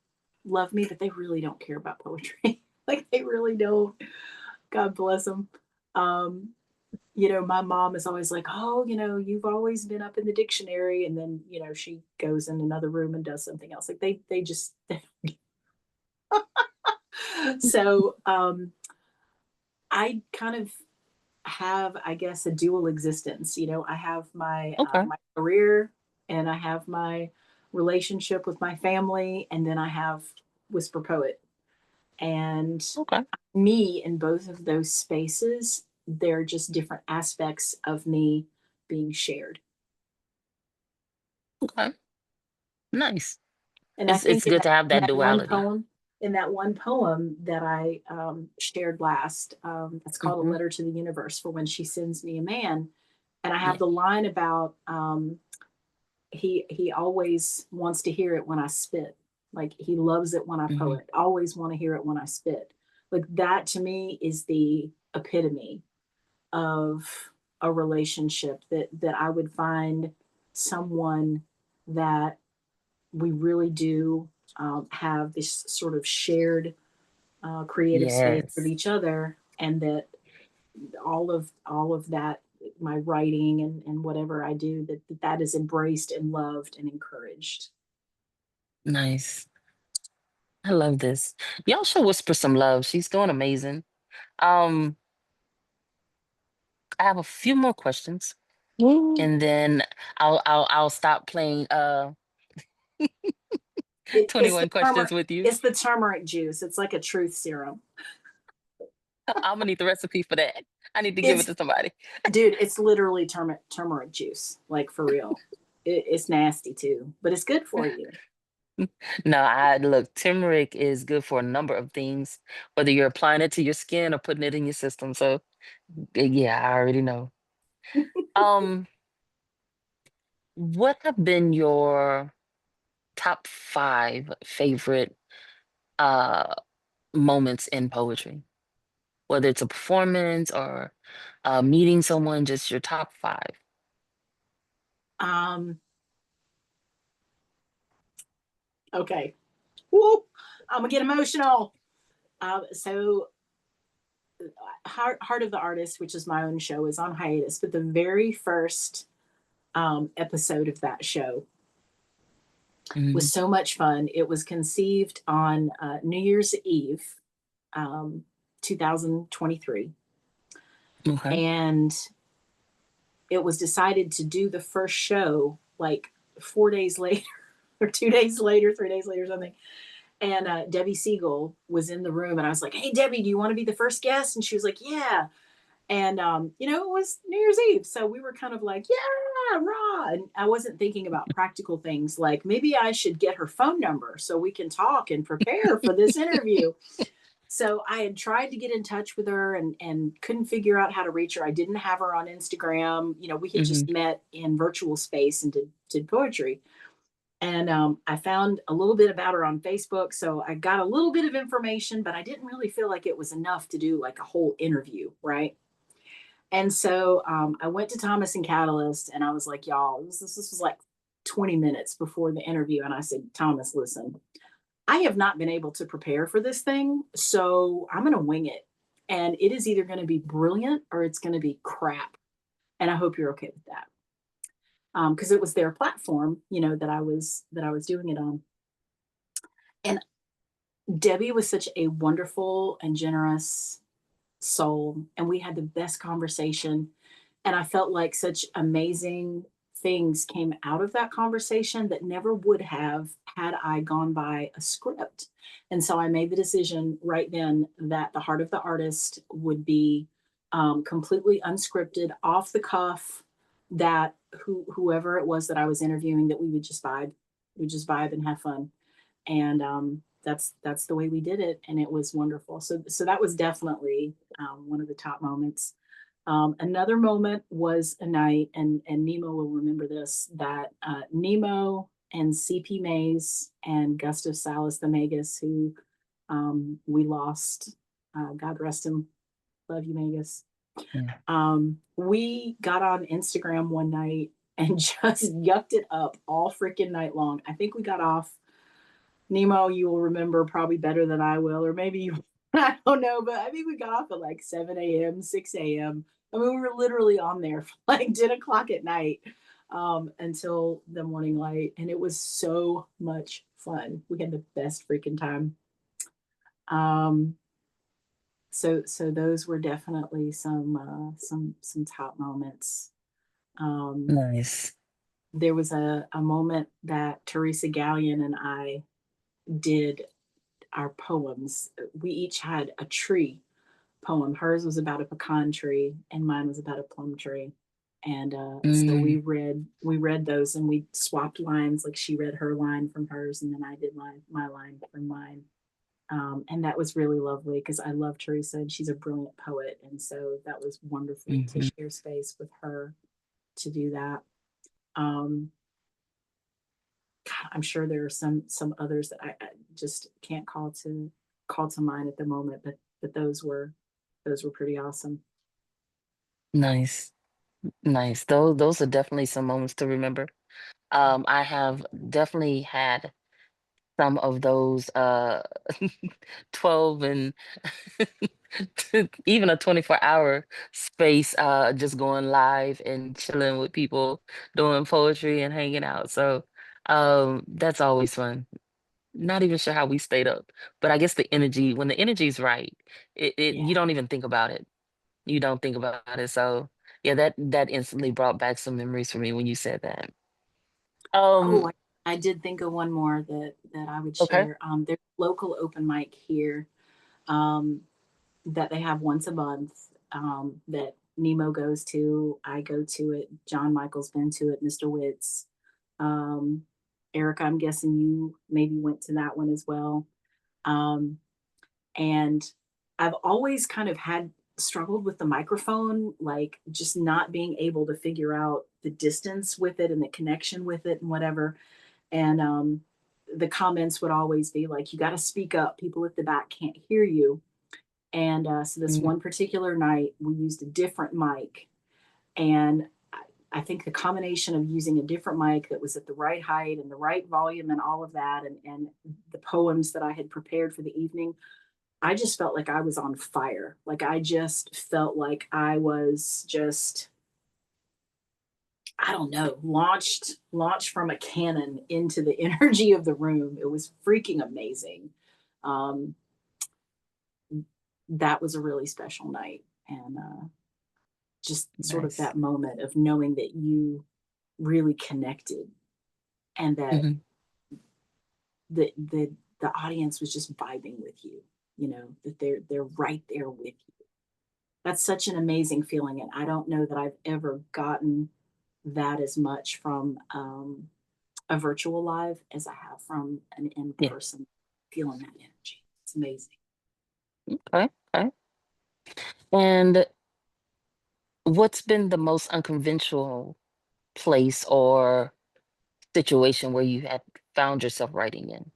love me, but they really don't care about poetry. Like they really don't. God bless them. Um, you know, my mom is always like, "Oh, you know, you've always been up in the dictionary," and then you know she goes in another room and does something else. Like they just so I kind of have, I guess, a dual existence. You know, I have
Okay.
my career, and I have my relationship with my family, and then I have Whisper Poet. And
Okay.
me in both of those spaces, they're just different aspects of me being shared.
Okay. Nice.
And I
It's
think
good to have
in
that
that one
duality.
poem, in that one poem that I shared last, it's called A
Hmm.
Letter to the Universe for When She Sends Me a Man. And I have
Yeah.
the line about he always wants to hear it when I spit. Like he loves it when I
Hmm.
poet. Always want to hear it when I spit. Like that to me is the epitome of a relationship that I would find someone that we really do have this sort of shared creative space with
Yes.
each other, and that all of that, my writing and whatever I do, that is embraced and loved and encouraged.
Nice. I love this. Y'all should whisper some love. She's doing amazing. Um, I have a few more questions,
Woo.
and then I'll stop playing
It's the
21 questions
turmeric.
with you.
It's the turmeric juice. It's like a truth serum.
I'm gonna need the recipe for that. I need to give it
It's
to somebody.
dude. It's literally turmeric juice, like for real. It's nasty too, but it's good for you.
No, I look, turmeric is good for a number of things, whether you're applying it to your skin or putting it in your system. So, yeah, I already know. Um, what have been your top five favorite uh moments in poetry? Whether it's a performance or meeting someone, just your top five.
Um, okay. Whoop. I'm gonna get emotional. So Heart of the Artist, which is my own show, is on hiatus, but the very first episode of that show
Mhm.
was so much fun. It was conceived on New Year's Eve, um, 2023,
Okay.
and it was decided to do the first show like 4 days later, or 2 days later, 3 days later, something. And Debbie Siegel was in the room, and I was like, "Hey, Debbie, do you want to be the first guest?" And she was like, "Yeah." And you know, it was New Year's Eve, so we were kind of like, "Yeah, rah!" And I wasn't thinking about practical things like maybe I should get her phone number so we can talk and prepare for this interview. So I had tried to get in touch with her and couldn't figure out how to reach her. I didn't have her on Instagram. You know, we had
Hmm.
just met in virtual space and did poetry. And I found a little bit about her on Facebook. So I got a little bit of information, but I didn't really feel like it was enough to do like a whole interview, right? And so I went to Thomas and Catalyst, and I was like, y'all, this was like 20 minutes before the interview. And I said, Thomas, listen, I have not been able to prepare for this thing. So I'm going to wing it. And it is either going to be brilliant or it's going to be crap. And I hope you're okay with that. Because it was their platform, you know, that I was doing it on. And Debbie was such a wonderful and generous soul, and we had the best conversation. And I felt like such amazing things came out of that conversation that never would have had I gone by a script. And so I made the decision right then that the Heart of the Artist would be completely unscripted, off the cuff. That whoever it was that I was interviewing, that we just vibe and have fun. And that's the way we did it, and it was wonderful. So that was definitely one of the top moments. Another moment was a night, and Nemo will remember this, that Nemo and CP Mays and Gustav Salas the Magus, who we lost. God rest him. Love you, Magus.
Yeah.
We got on Instagram one night and just yucked it up all freaking night long. I think we got off. Nemo, you will remember probably better than I will, or maybe you, I don't know, but I think we got off at like 7 a.m., 6 a.m. I mean, we were literally on there for like 10 o'clock at night until the morning light. And it was so much fun. We had the best freaking time. So those were definitely some top moments.
Nice.
There was a moment that Teresa Gallion and I did our poems. We each had a tree poem. Hers was about a pecan tree, and mine was about a plum tree. And so we read those, and we swapped lines. Like she read her line from hers, and then I did my line from mine. And that was really lovely because I love Teresa, and she's a brilliant poet, and so that was wonderful to share space with her to do that. God, I'm sure there are some others that I just can't call to mind at the moment, but those were pretty awesome.
Nice. Nice. Those are definitely some moments to remember. I have definitely had some of those 12 and even a 24-hour space, just going live and chilling with people, doing poetry and hanging out. So that's always fun. Not even sure how we stayed up, but I guess the energy, when the energy's right, it
Yeah.
you don't even think about it. You don't think about it. So yeah, that instantly brought back some memories for me when you said that.
Oh,
Um,
I did think of one more that I would
okay.
share. There's a local open mic here um, that they have once a month that Nemo goes to. I go to it. John Michael's been to it. Mr. Witz. Um, Erica, I'm guessing you maybe went to that one as well. Um, and I've always kind of had struggled with the microphone, like just not being able to figure out the distance with it and the connection with it and whatever. And the comments would always be like, you got to speak up. People at the back can't hear you. And so this
Mm,
one particular night, we used a different mic. And I think the combination of using a different mic that was at the right height and the right volume and all of that, and the poems that I had prepared for the evening, I just felt like I was on fire. Like I just felt like I was just, I don't know, launched from a cannon into the energy of the room. It was freaking amazing. Um, that was a really special night, and just sort of
nice.
that moment of knowing that you really connected, and that
Hmm.
the audience was just vibing with you. You know that they're right there with you. That's such an amazing feeling, and I don't know that I've ever gotten that as much from a virtual live as I have from an
Yeah.
in-person, feeling that energy. It's amazing.
Okay. Okay. And what's been the most unconventional place or situation where you had found yourself writing in?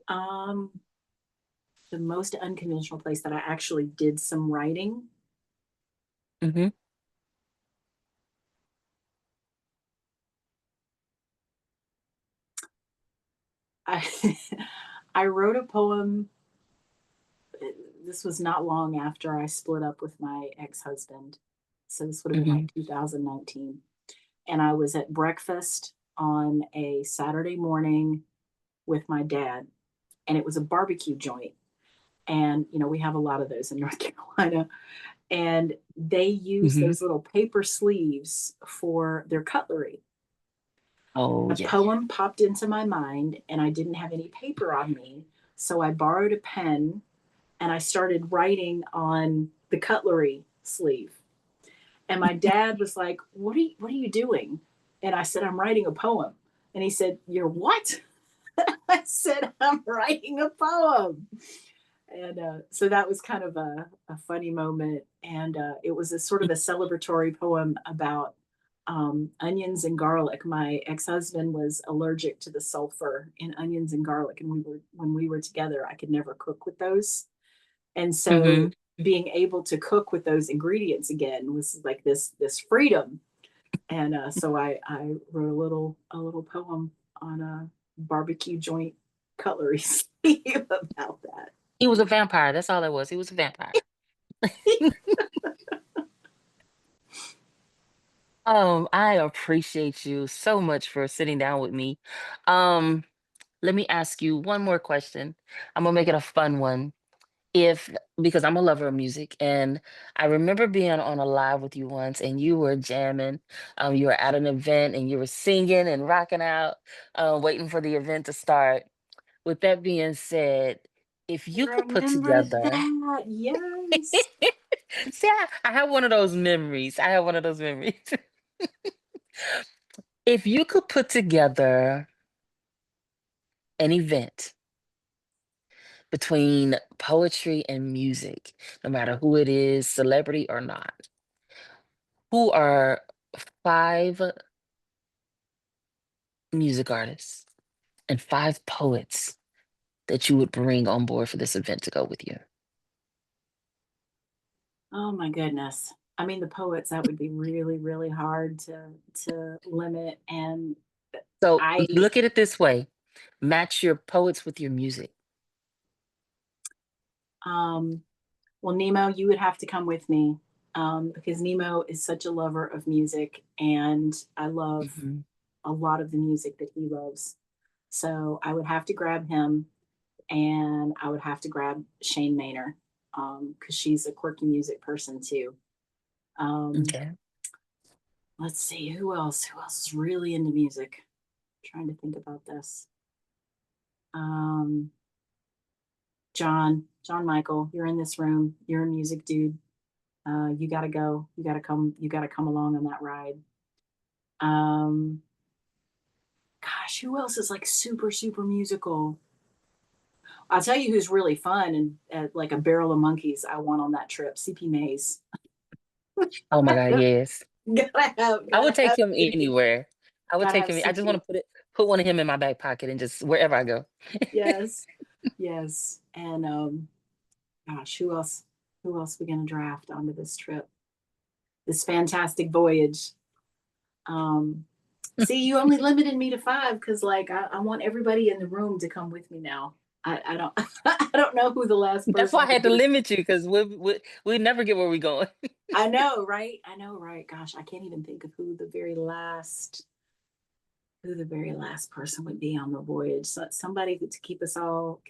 Um, the most unconventional place that I actually did some writing.
Hmm.
I I wrote a poem. This was not long after I split up with my ex-husband. So this would have been
Hmm.
like 2019. And I was at breakfast on a Saturday morning with my dad, and it was a barbecue joint. And we have a lot of those in North Carolina. And they use
Hmm.
those little paper sleeves for their cutlery.
Oh
A
yeah.
poem popped into my mind, and I didn't have any paper on me. So I borrowed a pen and I started writing on the cutlery sleeve. And my dad was like, what are you doing? And I said, I'm writing a poem. And he said, you're what? I said, I'm writing a poem. And so that was kind of a funny moment. And it was a sort of a celebratory poem about onions and garlic. My ex-husband was allergic to the sulfur in onions and garlic, and when we were together, I could never cook with those. And so
Hmm.
being able to cook with those ingredients again was like this freedom. And so I wrote a little poem on a barbecue joint cutlery sleeve about that.
He was a vampire. That's all it was. He was a vampire. I appreciate you so much for sitting down with me. Um, Let me ask you one more question. I'm gonna make it a fun one. If Because I'm a lover of music, and I remember being on a live with you once, and you were jamming. You were at an event, and you were singing and rocking out, waiting for the event to start. With that being said, if you
I
could put
remember
together,
that. Yes.
see, I have one of those memories. I have one of those memories. If you could put together an event between poetry and music, no matter who it is, celebrity or not, who are 5 music artists and 5 poets that you would bring on board for this event to go with you?
Oh my goodness. I mean, the poets, that would be really, really hard to limit. And
So
I
look at it this way: match your poets with your music.
um well, Nemo, you would have to come with me. Because Nemo is such a lover of music and I love
Mhm.
a lot of the music that he loves. So I would have to grab him and I would have to grab Shane Maynor, because she's a quirky music person too. Um,
Okay.
let's see, who else? Who else is really into music? Trying to think about this. Um, John Michael, you're in this room. You're a music dude. You gotta go. You gotta come. You gotta come along on that ride. Um, gosh, who else is like super super musical? I'll tell you who's really fun and like a barrel of monkeys. I want on that trip. CP Mays.
Oh my God, yes. I would
Gotta
take
have
him
CP.
anywhere. I would
Gotta
take
have
him. I just want
CP.
to put one of him in my back pocket and just wherever I go.
Yes, yes. And gosh, who else we gonna draft onto this trip? This fantastic voyage. Um, see, you only limited me to 5 because like I want everybody in the room to come with me now. I don't I don't know who the last
That's why
person
I
would
had to
be.
limit you, because we never get where we're going.
I know, right? I know, right? Gosh, I can't even think of who the very last person would be on the voyage. So, somebody to keep us all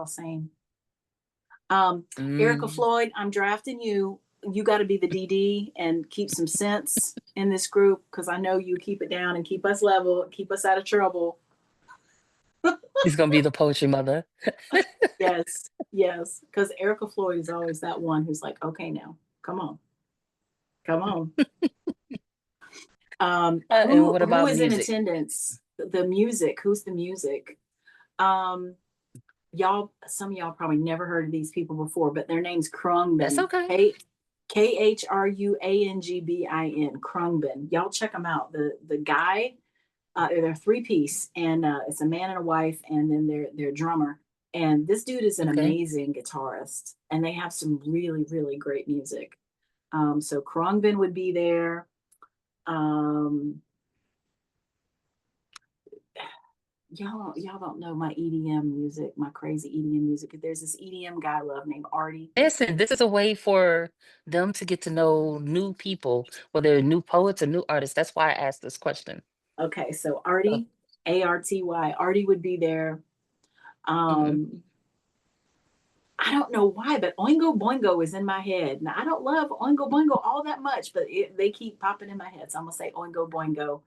sane. Erica
Mm,
Floyd, I'm drafting you. You got to be the DD and keep some sense in this group because I know you keep it down and keep us level, keep us out of trouble.
he's gonna be the poetry mother.
Yes, yes, because Erica Floyd is always that one who's like, okay, now, come on, come on.
And what
Who
about
is in
music?
attendance? The music. Who's the music? Um, y'all, some of y'all probably never heard of these people before, but their name's
That's
Krungbin.
okay.
Khrungbin. Krungbin. Y'all check them out. The guy, they're 3-piece, and it's a man and a wife, and then their drummer. And this dude is an
Okay.
amazing guitarist, and they have some really really great music. So Krungbin would be there. Um, y'all don't know my EDM music, my crazy EDM music. There's this EDM guy I love named Artie.
Listen, this is a way for them to get to know new people, whether they're new poets or new artists. That's why I asked this question.
Okay, so
Oh,
Artie, Arty, Artie would be there.
mhm.
Um, I don't know why, but Oingo Boingo is in my head. Now I don't love Oingo Boingo all that much, but they keep popping in my head. So I'm gonna say Oingo Boingo.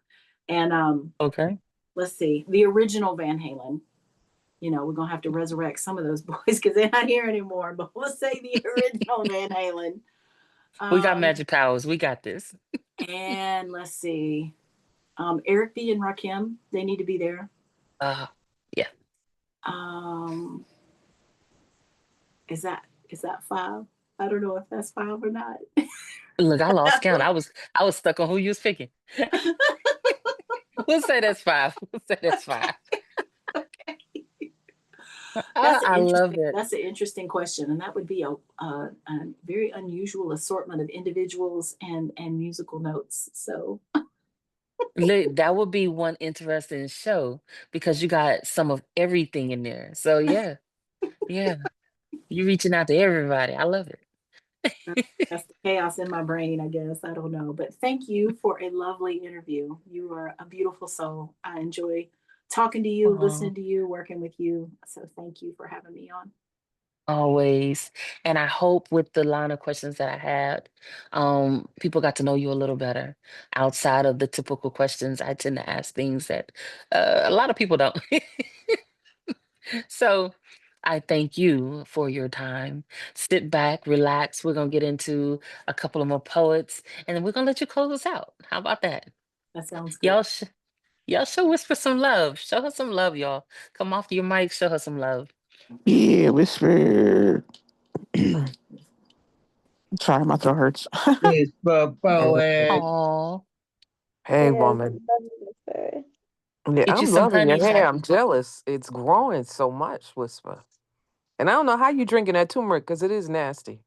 And
Okay.
let's see, the original Van Halen. You know, we're gonna have to resurrect some of those boys because they're not here anymore. But let's say the original Van Halen.
We got
Um,
magic powers. We got this.
and let's see, Eric B and Rakim, they need to be there.
Uh, yeah.
Um, is that 5? I don't know if that's 5 or not.
Look, I lost count. I was stuck on who you was picking. We'll say that's five. We'll say that's five. I love it.
That's an interesting question, and that would be a very unusual assortment of individuals and musical notes. So
Look, that would be one interesting show because you got some of everything in there. So yeah, yeah, you reaching out to everybody. I love it.
that's the chaos in my brain, I guess. I don't know. But thank you for a lovely interview. You are a beautiful soul. I enjoy talking to you,
Aw,
listening to you, working with you. So thank you for having me on.
always. And I hope with the line of questions that I had, people got to know you a little better outside of the typical questions. I tend to ask things that a lot of people don't. So I thank you for your time. Sit back, relax. We're gonna get into a couple of more poets, and then we're gonna let you close us out. How about that?
That sounds good.
Y'all, y'all show Whisper some love. Show her some love, y'all. Come off your mic, show her some love.
Yeah, Whisper. Sorry, my throat hurts.
Whisper poet.
Oh,
Hey,
Yes,
woman.
love you, Mister.
Yeah,
get you
I'm
some
loving your
honey,
hair.
honey.
I'm jealous. It's growing so much, Whisper. And I don't know how you drinking that turmeric because it is nasty.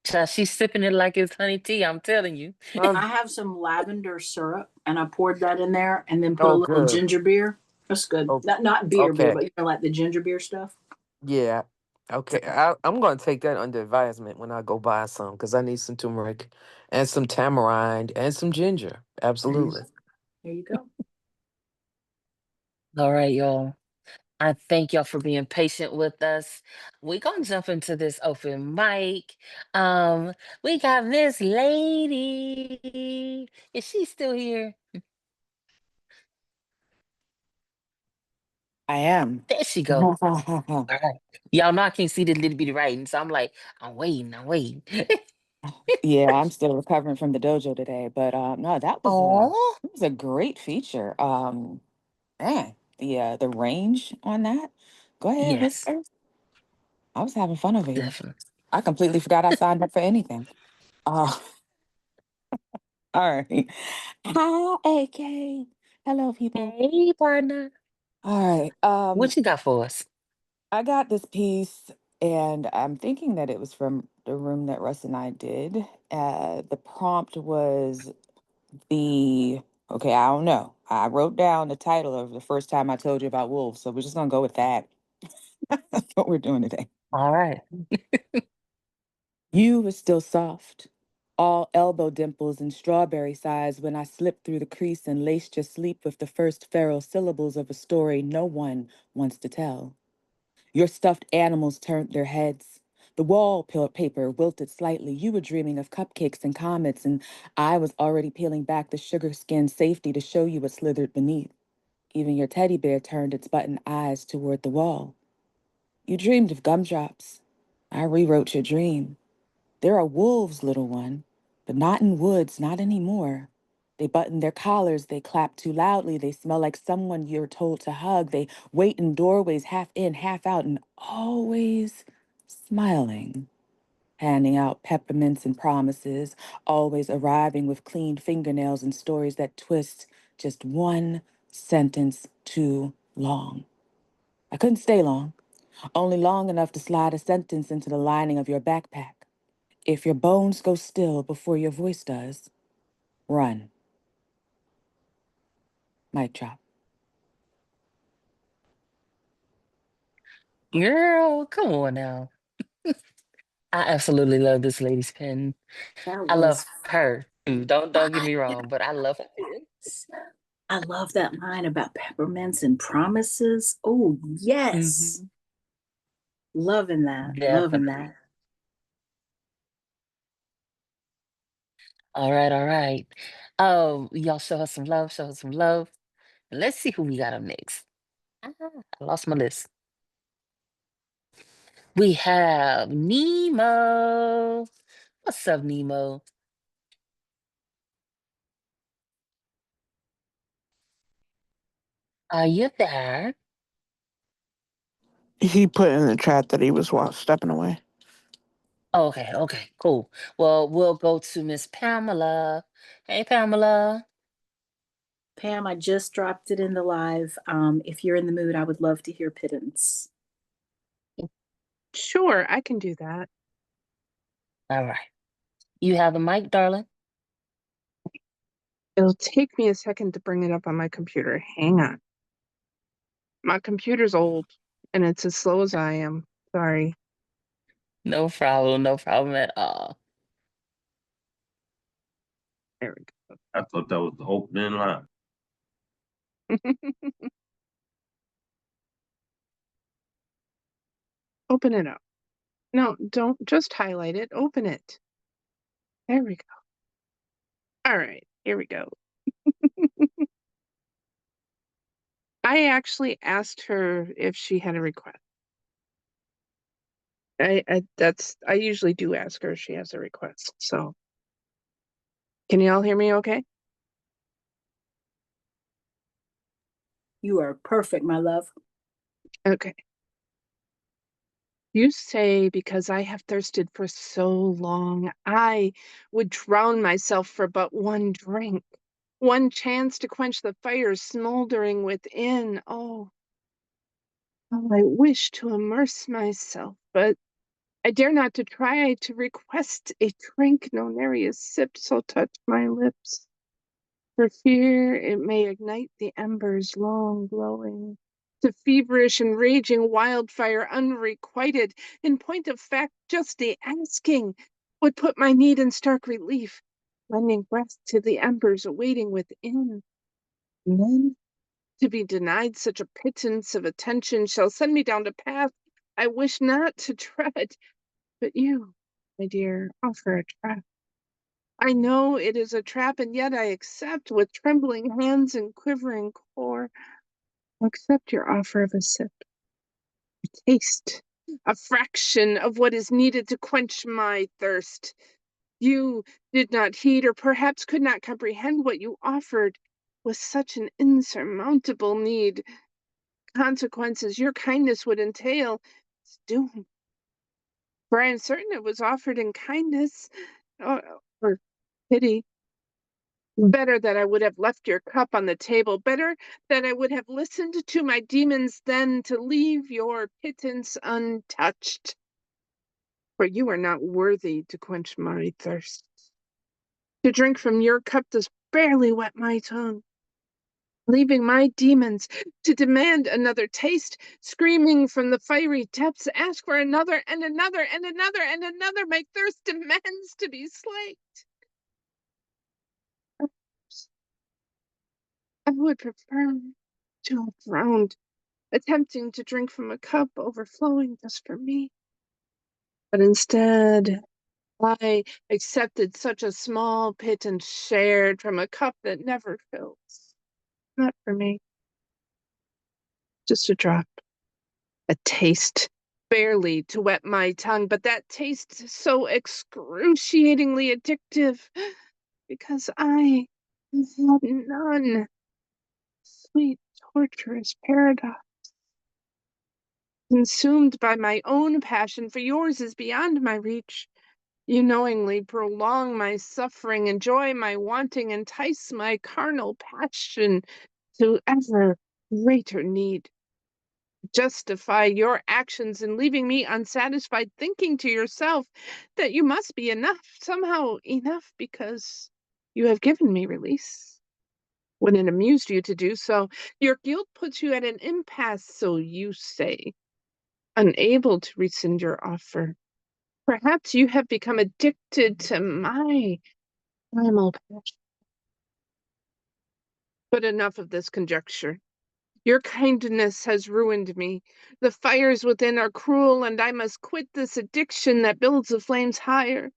Child, she's sipping it like it's honey tea. I'm telling you.
I have some lavender syrup and I poured that in there and then put a
Oh,
little
good.
ginger beer. That's good.
Oh,
Not beer beer,
okay.
but you know, like the ginger beer stuff.
Yeah. Okay. I'm going to take that under advisement when I go buy some because I need some turmeric and some tamarind and some ginger. Absolutely.
There you go.
All right, y'all. I thank y'all for being patient with us. We're gonna jump into this open mic. We got Miss Lady. Is she still here?
I am.
There she go. All right. Y'all know I can't see the little bitty writing, so I'm like, I'm waiting, I'm waiting.
Yeah, I'm still recovering from the dojo today, but no,
Oh,
that was a great feature. Man, the range on that. Go ahead,
yes,
Whisper. I was having fun over here.
definitely.
I completely forgot I signed up for anything. Uh, all right. Hi, AK. Hello, people.
Hey, partner.
All right.
What you got for us?
I got this piece, and I'm thinking that it was from the room that Russ and I did. The prompt was okay, I don't know. I wrote down the title of the first time I told you about wolves, so we're just gonna go with that. That's what we're doing today.
All right.
You were still soft, all elbow dimples and strawberry size when I slipped through the crease and laced your sleep with the first feral syllables of a story no one wants to tell. Your stuffed animals turned their heads. The wallpaper wilted slightly. You were dreaming of cupcakes and comets, and I was already peeling back the sugar skin safety to show you what slithered beneath. Even your teddy bear turned its button eyes toward the wall. You dreamed of gumdrops. I rewrote your dream. There are wolves, little one, but not in woods, not anymore. They button their collars, they clap too loudly, they smell like someone you're told to hug, they wait in doorways, half in, half out, and always smiling, handing out peppermints and promises, always arriving with clean fingernails and stories that twist just one sentence too long. I couldn't stay long, only long enough to slide a sentence into the lining of your backpack. If your bones go still before your voice does, run. Mic drop.
Girl, come on now. I absolutely love this lady's pen.
That
I love
was
her too. Don't get me
fire.
wrong, but I love her pen.
I love that line about peppermints and promises. Oh, yes.
Hmm.
Loving that. Loving
Definitely.
that.
All right, all right. Y'all show her some love, show her some love. Let's see who we got up next. Ah, I lost my list. We have Nemo. What's up, Nemo? Are you there?
He put in the chat that he was stepping away.
Okay, okay, cool. Well, we'll go to Miss Pamela. Hey, Pamela.
Pam, I just dropped it in the live. If you're in the mood, I would love to hear Pittance.
Sure, I can do that.
All right. You have the mic, darling.
It'll take me a second to bring it up on my computer. Hang on. My computer's old and it's as slow as I am. Sorry.
No problem at all.
There we go.
I thought that was the opening line.
Open it up. No, don't just highlight it. Open it. There we go. All right, here we go. I actually asked her if she had a request. I usually do ask her if she has a request. So can you all hear me okay?
You are perfect, my love.
Okay. You say, because I have thirsted for so long, I would drown myself for but one drink, one chance to quench the fire smoldering within. Oh, how I wish to immerse myself, but I dare not to try to request a drink, no nary a sip so touch my lips, for fear it may ignite the embers long glowing to feverish and raging wildfire unrequited. In point of fact, just the asking would put my need in stark relief, lending breath to the embers awaiting within. And then to be denied such a pittance of attention shall send me down a path I wish not to tread. But you, my dear, offer a trap. I know it is a trap, and yet I accept with trembling hands and quivering core. Accept your offer of a sip, a taste, a fraction of what is needed to quench my thirst. You did not heed, or perhaps could not comprehend what you offered was such an insurmountable need. Consequences your kindness would entail is doomed. For I am certain it was offered in kindness or pity. Better that I would have left your cup on the table. Better that I would have listened to my demons than to leave your pittance untouched. For you are not worthy to quench my thirst. To drink from your cup does barely wet my tongue. Leaving my demons to demand another taste, screaming from the fiery depths, ask for another and another and another and another. My thirst demands to be slaked. I would prefer to have drowned, attempting to drink from a cup overflowing just for me. But instead, I accepted such a small pittance shared from a cup that never fills. Not for me. Just a drop. A taste, barely to wet my tongue, but that taste so excruciatingly addictive, because I have had none. Sweet, torturous paradox. Consumed by my own passion, for yours is beyond my reach. You knowingly prolong my suffering, enjoy my wanting, entice my carnal passion to ever greater need. Justify your actions in leaving me unsatisfied, thinking to yourself that you must be enough, somehow enough, because you have given me release. When it amused you to do so, your guilt puts you at an impasse, so you say, unable to rescind your offer. Perhaps you have become addicted to my primal passion. But enough of this conjecture. Your kindness has ruined me. The fires within are cruel, and I must quit this addiction that builds the flames higher.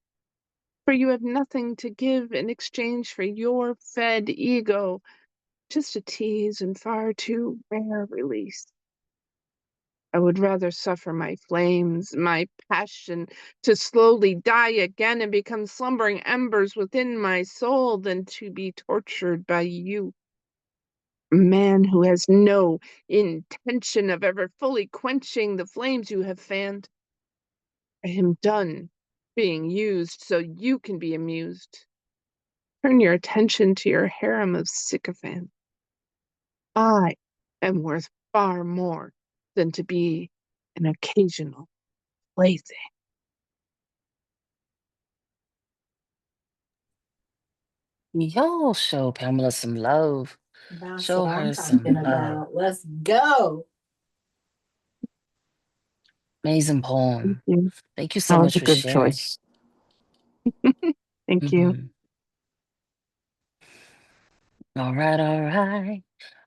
For you have nothing to give in exchange for your fed ego, just a tease and far too rare release. I would rather suffer my flames, my passion, to slowly die again and become slumbering embers within my soul than to be tortured by you. A man who has no intention of ever fully quenching the flames you have fanned. I am done being used so you can be amused. Turn your attention to your harem of sycophants. I am worth far more than to be an occasional plaything.
Y'all show Pamela some love.
That's
Show
what I'm
her some
talking
love.
about. Let's go.
Amazing
Thank
poem.
you.
Thank you so
That was
much
a
for
good
sharing.
choice.
Thank you.
All right, all right.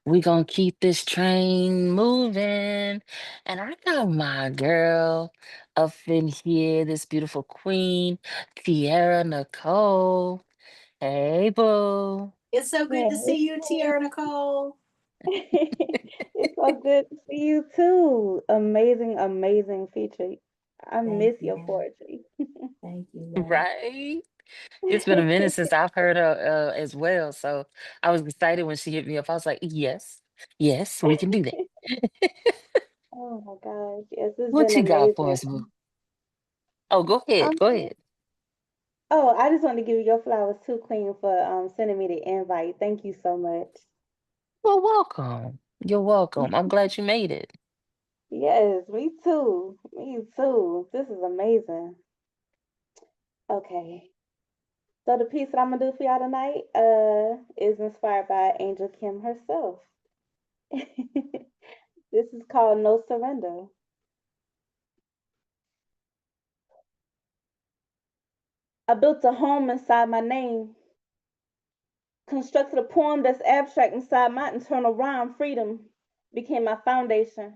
We gonna keep this train moving. And I got my girl up in here, this beautiful queen, Tierra Nicole. Hey, boo.
It's so good to see you, Tierra Nicole.
It's so good to see you too. Amazing, amazing feature. I miss your
you.
poetry.
Thank you. Love.
Right? It's been a minute since I've heard her as well. So I was excited when she hit me up. I was like, yes, yes, we can do that.
Oh my gosh. Yes, it's
What
been
you got for
amazing.
us, boo? Oh, go ahead.
Um,
Go ahead.
oh, I just want to give you your flowers too, Queen, for sending me the invite. Thank you so much.
Well, welcome. You're welcome. I'm glad you made it.
Yes, me too. Me too. This is amazing. Okay. So the piece that I'm gonna do for y'all tonight is inspired by Angel Kim herself. This is called No Surrender. I built a home inside my name, constructed a poem that's abstract inside my internal rhyme. Freedom became my foundation.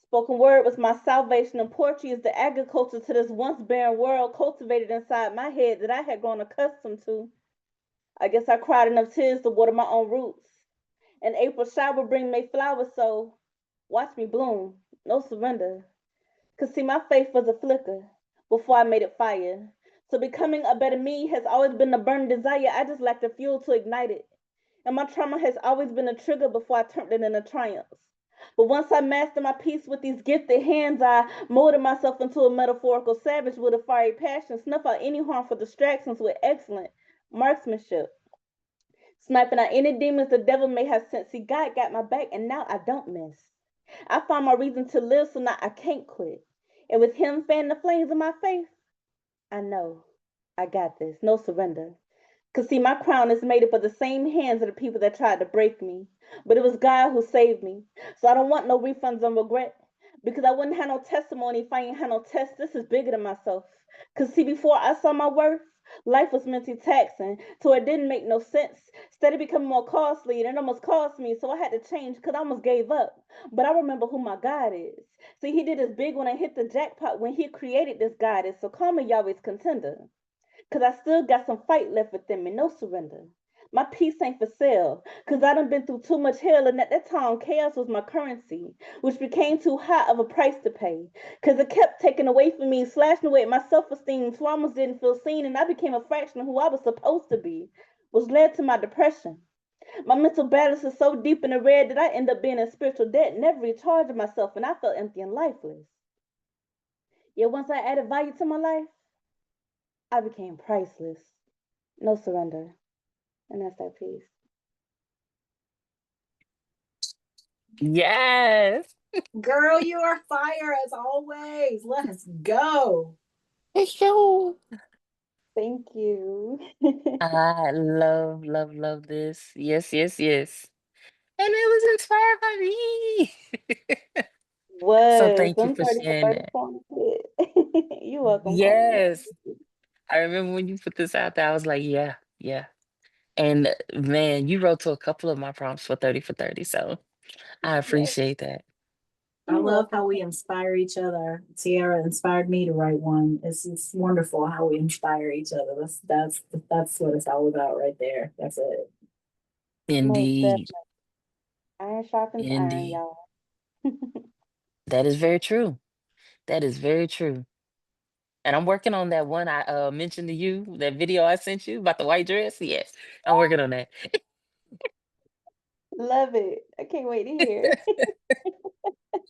Spoken word was my salvation, and poetry is the agriculture to this once barren world cultivated inside my head that I had grown accustomed to. I guess I cried enough tears to water my own roots. An April shower bring May flowers, so watch me bloom. No surrender. 'Cause see, my faith was a flicker before I made it fire. So becoming a better me has always been a burning desire. I just lacked the fuel to ignite it. And my trauma has always been a trigger before I turned it into triumphs. But once I mastered my peace with these gifted hands, I molded myself into a metaphorical savage with a fiery passion, snuff out any harmful distractions with excellent marksmanship. Sniping out any demons the devil may have sent. See, God got my back, and now I don't miss. I found my reason to live, so now I can't quit. And with Him fanning the flames of my faith, I know I got this. No surrender. 'Cause see, my crown is made up of the same hands of the people that tried to break me. But it was God who saved me. So I don't want no refunds on regret. Because I wouldn't have no testimony if I ain't had no test. This is bigger than myself. 'Cause see, before I saw my worth, life was mentally taxing. So it didn't make no sense. Instead of becoming more costly, and it almost cost me. So I had to change because I almost gave up. But I remember who my God is. See, He did His big when I hit the jackpot when He created this goddess. So call me Yahweh's contender. 'Cause I still got some fight left within me, no surrender. My peace ain't for sale, 'cause I done been through too much hell, and at that time, chaos was my currency, which became too high of a price to pay. 'Cause it kept taking away from me, slashing away at my self-esteem, so I almost didn't feel seen, and I became a fraction of who I was supposed to be, which led to my depression. My mental battles is so deep in the red that I end up being in spiritual debt, never recharging myself, and I felt empty and lifeless. Yet once I added value to my life, I became priceless. No surrender. And that's that piece.
Yes.
Girl, you are fire as always. Let's go.
Hey, yo.
Thank you.
I love, love, love this. Yes, yes, yes. And it was inspired by me. So
Was.
thank you
I'm
for
sorry to
sharing
first
that.
point it. You're welcome, Queen.
Yes. I remember when you put this out there, I was like, yeah, yeah. And man, you wrote to a couple of my prompts for 30 for 30. So I
Yes.
appreciate that.
I
You're
love how
welcome.
we inspire each other. Tierra inspired me to write one. It's wonderful how we inspire each other. That's what it's all about right there. That's it.
Most
Indeed.
definitely. Iron sharpens iron,
Indeed.
y'all.
That is very true. That is very true. And I'm working on that one I mentioned to you, that video I sent you about the white dress. Yes, I'm working on that.
Love it. I can't wait to hear.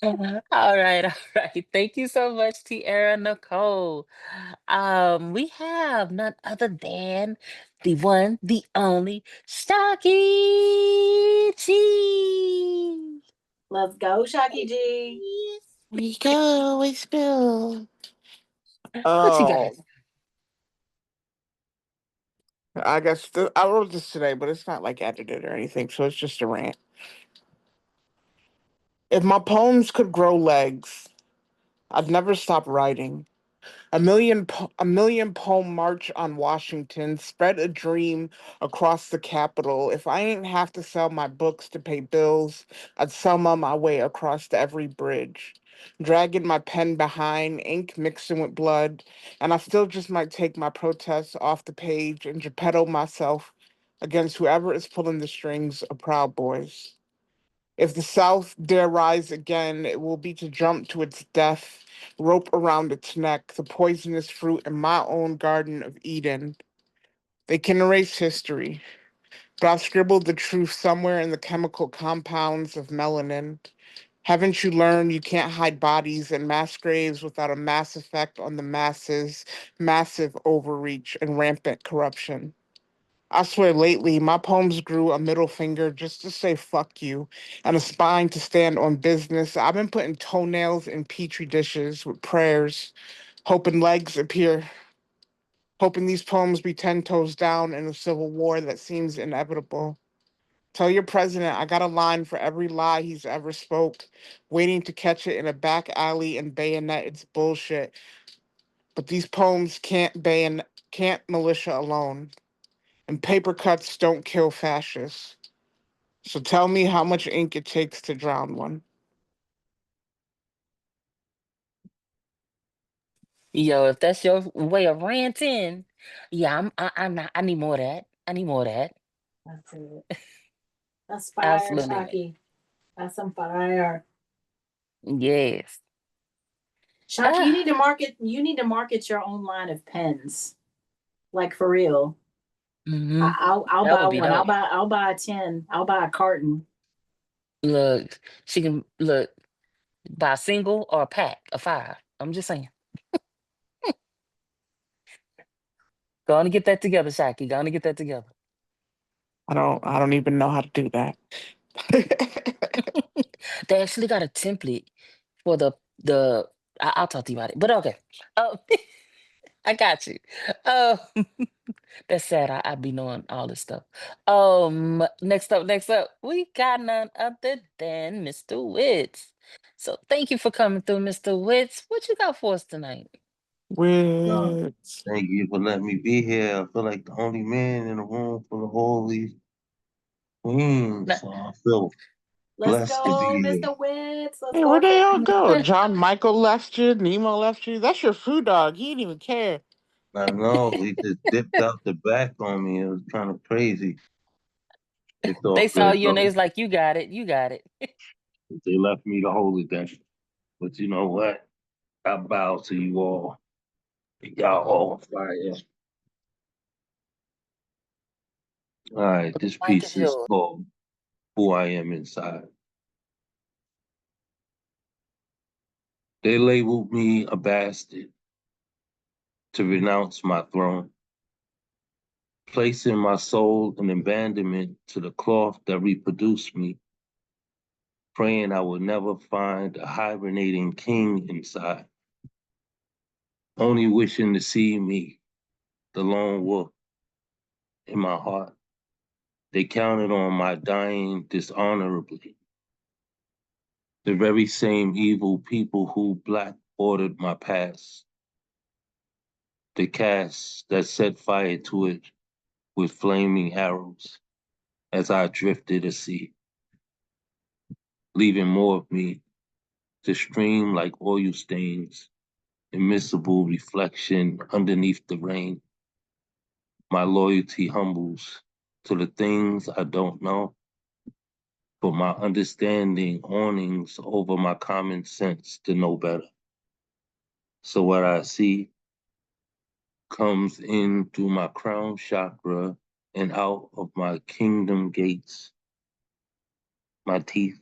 All right, all right. Thank you so much, Tiara Nicole. We have none other than the one, the only Shocky G.
Let's go, Shocky G.
We go, we spill.
What you got?
Oh, I guess I wrote this today, but it's not like edited or anything, so it's just a rant. If my poems could grow legs, I'd never stop writing. A million poem march on Washington, spread a dream across the Capitol. If I ain't have to sell my books to pay bills, I'd sell my way across to every bridge, dragging my pen behind, ink mixing with blood, and I still just might take my protests off the page and Geppetto myself against whoever is pulling the strings of Proud Boys. If the South dare rise again, it will be to jump to its death, rope around its neck, the poisonous fruit in my own Garden of Eden. They can erase history, but I've scribbled the truth somewhere in the chemical compounds of melanin. Haven't you learned you can't hide bodies in mass graves without a mass effect on the masses, massive overreach, and rampant corruption? I swear lately, my poems grew a middle finger just to say fuck you and a spine to stand on business. I've been putting toenails in petri dishes with prayers, hoping legs appear, hoping these poems be 10 toes down in a civil war that seems inevitable. Tell your president I got a line for every lie he's ever spoke, waiting to catch it in a back alley and bayonet its bullshit. But these poems can't militia alone, and paper cuts don't kill fascists. So tell me how much ink it takes to drown one.
Yo, if that's your way of ranting, yeah, I'm not, I need more of that. I need more of that.
That's it. That's fire,
Absolutely.
Shocky. That's some fire.
Yes.
Shocky, you need to market. You need to market your own line of pens, like for real.
Mm-hmm.
I'll
That
buy
would be
one.
dope.
I'll buy a 10. I'll buy a carton.
Look, she can look buy a single or a pack of 5. I'm just saying. Go on and get that together, Shocky. Go on and get that together.
I don't even know how to do that.
They actually got a template for I'll talk to you about it. But okay. Oh, I got you. Oh, that's sad. I be knowing all this stuff. Next up, we got none other than Mr. Witz. So thank you for coming through, Mr. Witz. What you got for us tonight?
With
Thank you for letting me be here. I feel like the only man in the room full of all these queens.
Nah,
So I feel
Let's
blessed to
go,
be here.
Mr. Wentz. Let's
hey,
go.
where'd they all go?
nah.
John Michael left you, Nemo left you. That's your food dog. He didn't even care.
I know he just dipped out the back on me. It was kind of crazy. It's all
They saw
good
you and they
though.
was like, you got it, you got it.
They left me to hold it down. But you know what? I bow to you all. Y'all all fire. All right, this
Mike is
piece is
yours.
called Who I Am Inside. They labeled me a bastard to renounce my throne, placing my soul in abandonment to the cloth that reproduced me, praying I would never find a hibernating king inside, only wishing to see me, the lone wolf, in my heart. They counted on my dying dishonorably. The very same evil people who black ordered my past, the cast that set fire to it with flaming arrows as I drifted a sea, leaving more of me to stream like oil stains, immiscible reflection underneath the rain. My loyalty humbles to the things I don't know, but my understanding awnings over my common sense to know better. So what I see comes in through my crown chakra and out of my kingdom gates. My teeth,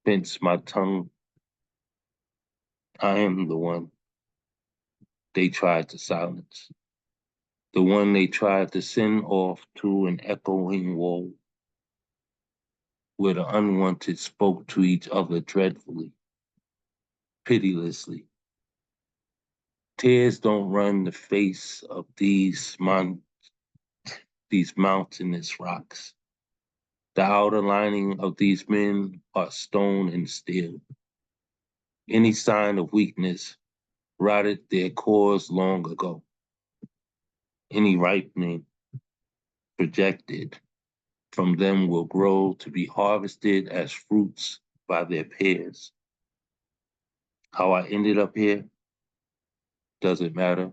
fence my tongue. I am the one they tried to silence, the one they tried to send off to an echoing wall, where the unwanted spoke to each other dreadfully, pitilessly. Tears don't run the face of these mountainous rocks. The outer lining of these men are stone and steel. Any sign of weakness rotted their cores long ago. Any ripening projected from them will grow to be harvested as fruits by their peers. How I ended up here doesn't matter.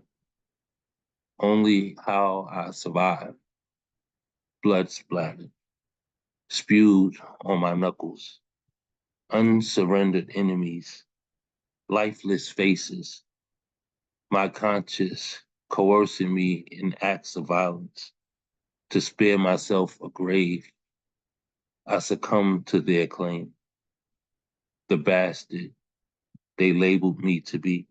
Only how I survived. Blood splattered, spewed on my knuckles. Unsurrendered enemies, lifeless faces. My conscience coercing me in acts of violence to spare myself a grave. I succumbed to their claim. The bastard they labeled me to be.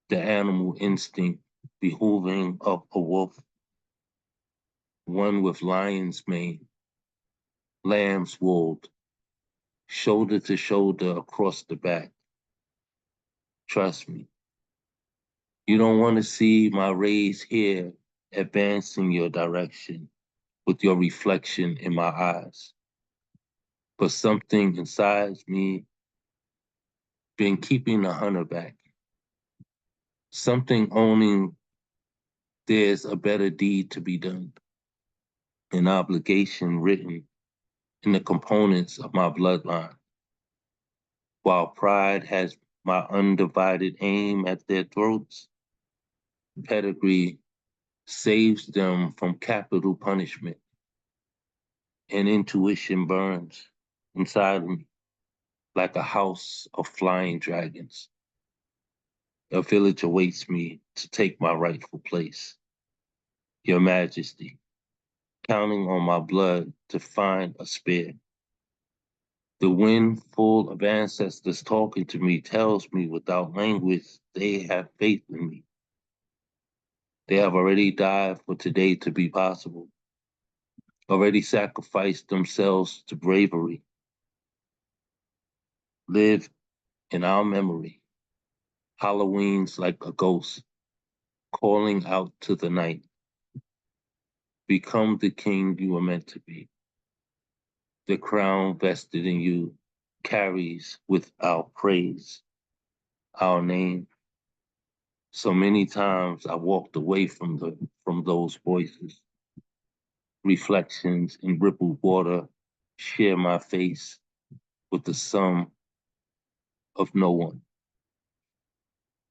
The animal instinct behooving of a wolf. One with lion's mane, lamb's wool, shoulder to shoulder across the back. Trust me, you don't want to see my raised hair advance in your direction with your reflection in my eyes. But something inside me been keeping the hunter back. Something owning there's a better deed to be done. An obligation written in the components of my bloodline. While pride has my undivided aim at their throats, pedigree saves them from capital punishment. And intuition burns inside me like a house of flying dragons. A village awaits me to take my rightful place. Your Majesty, counting on my blood to find a spare. The wind full of ancestors talking to me tells me without language they have faith in me. They have already died for today to be possible, already sacrificed themselves to bravery. Live in our memory, Halloween's like a ghost, calling out to the night. Become the king you were meant to be. The crown vested in you carries with our praise, our name. So many times I walked away from those voices. Reflections in rippled water share my face with the sum of no one.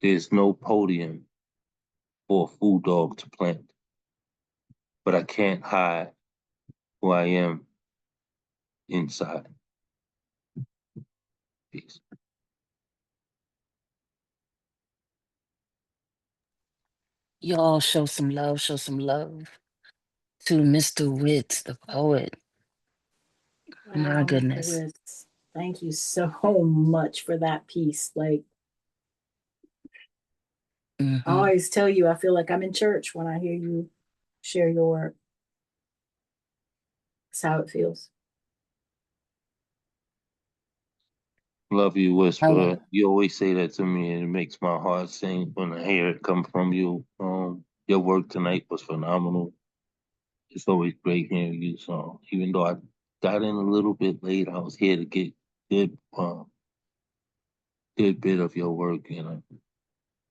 There's no podium for a food dog to plant, but I can't hide who I am inside. Peace.
Y'all show some love to Mr. Witts, the poet. My
Wow, Mr.
goodness.
Witts, thank you so much for that piece. Like, I always tell you, I feel like I'm in church when I hear you share your work. That's how it feels.
Love you, Whisper. You always say that to me, and it makes my heart sing when I hear it come from you. Your work tonight was phenomenal. It's always great hearing you. So even though I got in a little bit late, I was here to get good bit of your work.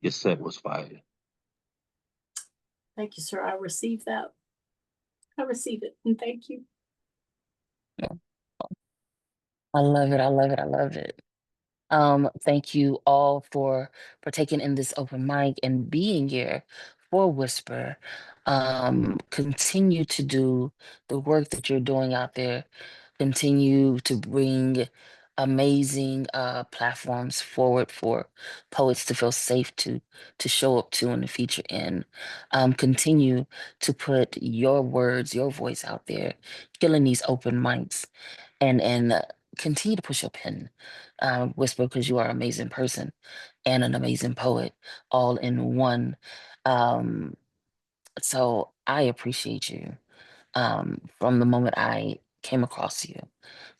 Your set was fire.
Thank you, sir. I received that. I receive it, and thank you.
I love it. Thank you all for taking in this open mic and being here for Whisper. Continue to do the work that you're doing out there. Continue to bring amazing platforms forward for poets to feel safe to show up to and to feature in. Continue to put your words, your voice out there, killing these open mics and continue to push your pen, Whisper, because you are an amazing person and an amazing poet, all in one. Um, so I appreciate you from the moment I came across you.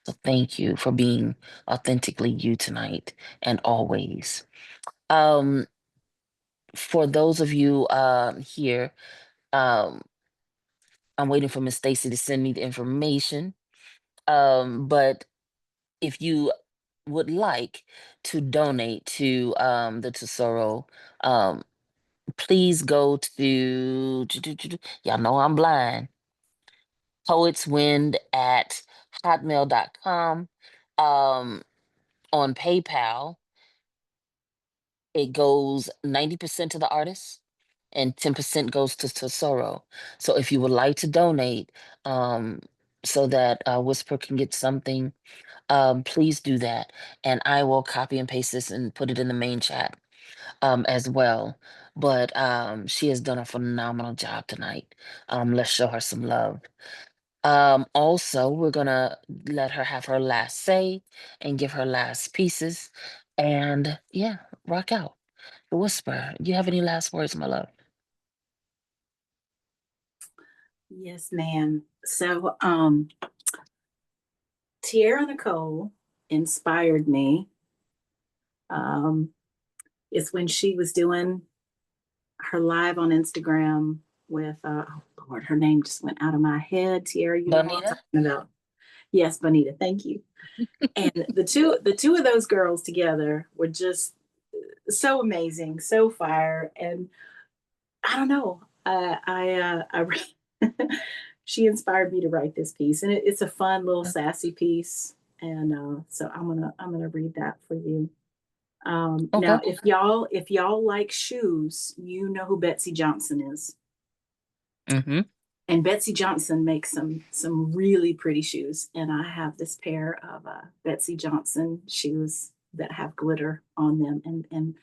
So thank you for being authentically you tonight and always. Um, for those of you here, um, I'm waiting for Miss Stacy to send me the information. But if you would like to donate to the Tesoro, um, please go to y'all know I'm blind. Poetswind at hotmail.com. On PayPal, it goes 90% to the artist and 10% goes to Tesoro. So if you would like to donate, so that Whisper can get something, please do that. And I will copy and paste this and put it in the main chat as well. But she has done a phenomenal job tonight. Let's show her some love. Also, we're gonna let her have her last say and give her last pieces. And yeah, rock out. Whisper, do you have any last words, my love?
Yes, ma'am. So, Tierra Nicole inspired me. It's when she was doing her live on Instagram with, oh Lord, her name just went out of my head. Tierra, you know what I'm
Bonita?
talking about. Yes, Bonita, thank you. And the two of those girls together were just so amazing, so fire. And I don't know, she inspired me to write this piece, and it's a fun little sassy piece. And so I'm gonna read that for you.
Okay.
Now, if y'all like shoes, you know who Betsey Johnson is.
Mm-hmm.
And Betsey Johnson makes some really pretty shoes. And I have this pair of Betsey Johnson shoes that have glitter on them and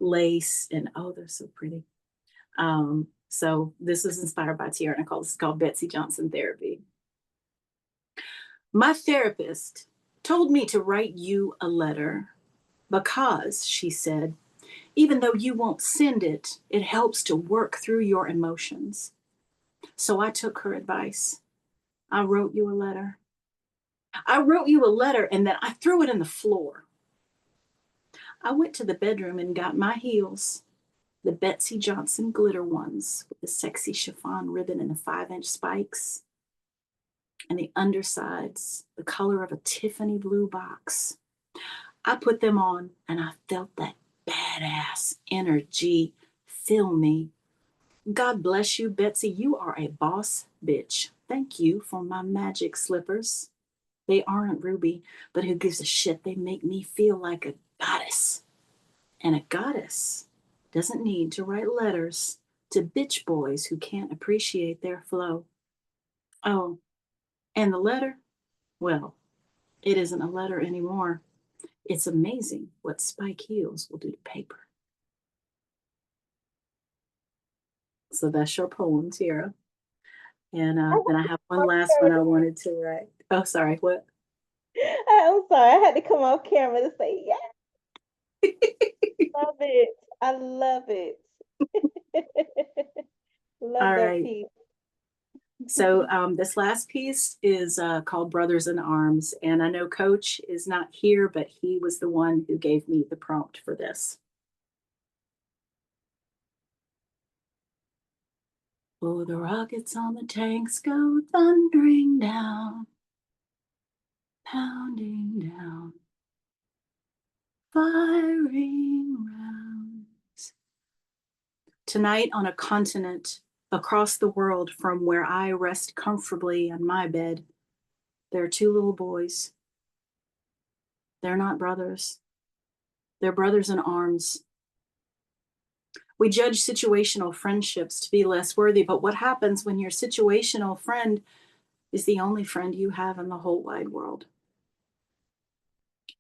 lace, and oh, they're so pretty. So this is inspired by Tierra Nicole. It's called Betsey Johnson Therapy. My therapist told me to write you a letter because, she said, even though you won't send it, it helps to work through your emotions. So I took her advice. I wrote you a letter. I wrote you a letter and then I threw it in the floor. I went to the bedroom and got my heels, the Betsey Johnson glitter ones with the sexy chiffon ribbon and the 5-inch spikes, and the undersides, the color of a Tiffany blue box. I put them on and I felt that badass energy fill me. God bless you, Betsey. You are a boss bitch. Thank you for my magic slippers. They aren't ruby, but who gives a shit? They make me feel like a goddess. And a goddess doesn't need to write letters to bitch boys who can't appreciate their flow. Oh, and the letter? Well, it isn't a letter anymore. It's amazing what spike heels will do to paper. So that's your poem, Tierra. And then I have one last one I wanted to write. Oh, sorry, what?
I'm sorry, I had to come off camera to say, yeah. Love it. I love it. Love
All
that
right.
piece.
So this last piece is called Brothers in Arms. And I know Coach is not here, but he was the one who gave me the prompt for this. Oh, the rockets on the tanks go thundering down, pounding down, firing rounds. Tonight on a continent across the world from where I rest comfortably on my bed, there are two little boys. They're not brothers. They're brothers in arms. We judge situational friendships to be less worthy, but what happens when your situational friend is the only friend you have in the whole wide world?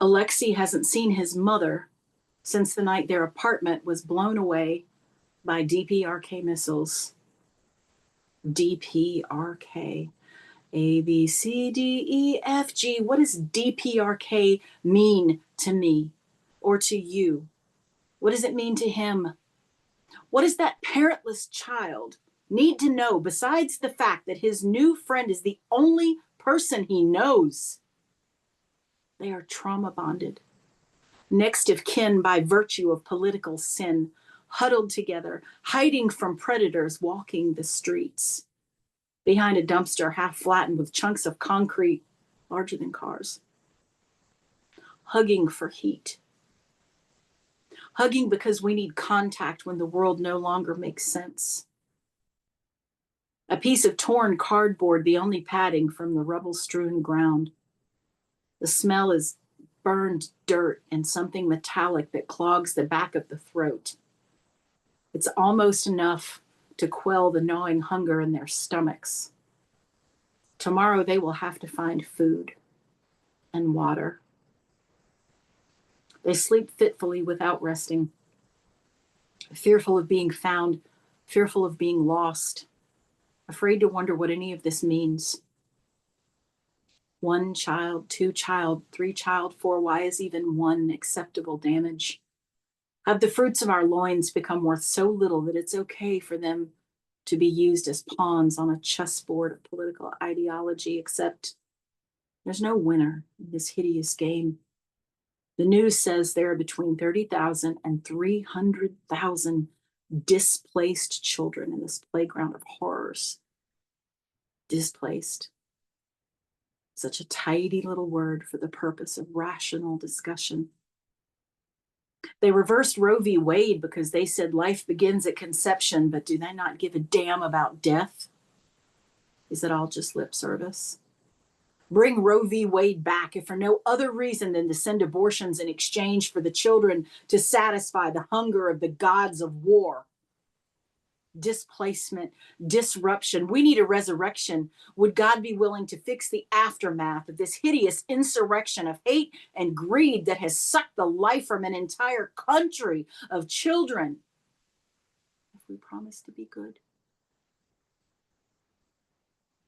Alexei hasn't seen his mother since the night their apartment was blown away by DPRK missiles. DPRK. A, B, C, D, E, F, G. What does DPRK mean to me or to you? What does it mean to him? What does that parentless child need to know besides the fact that his new friend is the only person he knows? They are trauma bonded, next of kin by virtue of political sin, huddled together, hiding from predators walking the streets, behind a dumpster half flattened with chunks of concrete larger than cars, hugging for heat, hugging because we need contact when the world no longer makes sense. A piece of torn cardboard, the only padding from the rubble-strewn ground. The smell is burned dirt and something metallic that clogs the back of the throat. It's almost enough to quell the gnawing hunger in their stomachs. Tomorrow they will have to find food and water. They sleep fitfully without resting, fearful of being found, fearful of being lost, afraid to wonder what any of this means. 1 child, 2 child, 3 child, 4. Why is even 1 acceptable damage? Have the fruits of our loins become worth so little that it's okay for them to be used as pawns on a chessboard of political ideology, except there's no winner in this hideous game. The news says there are between 30,000 and 300,000 displaced children in this playground of horrors. Displaced. Such a tidy little word for the purpose of rational discussion. They reversed Roe v. Wade because they said life begins at conception, but do they not give a damn about death? Is it all just lip service? Bring Roe v. Wade back, if for no other reason than to send abortions in exchange for the children to satisfy the hunger of the gods of war. Displacement, disruption. We need a resurrection. Would God be willing to fix the aftermath of this hideous insurrection of hate and greed that has sucked the life from an entire country of children? If we promise to be good.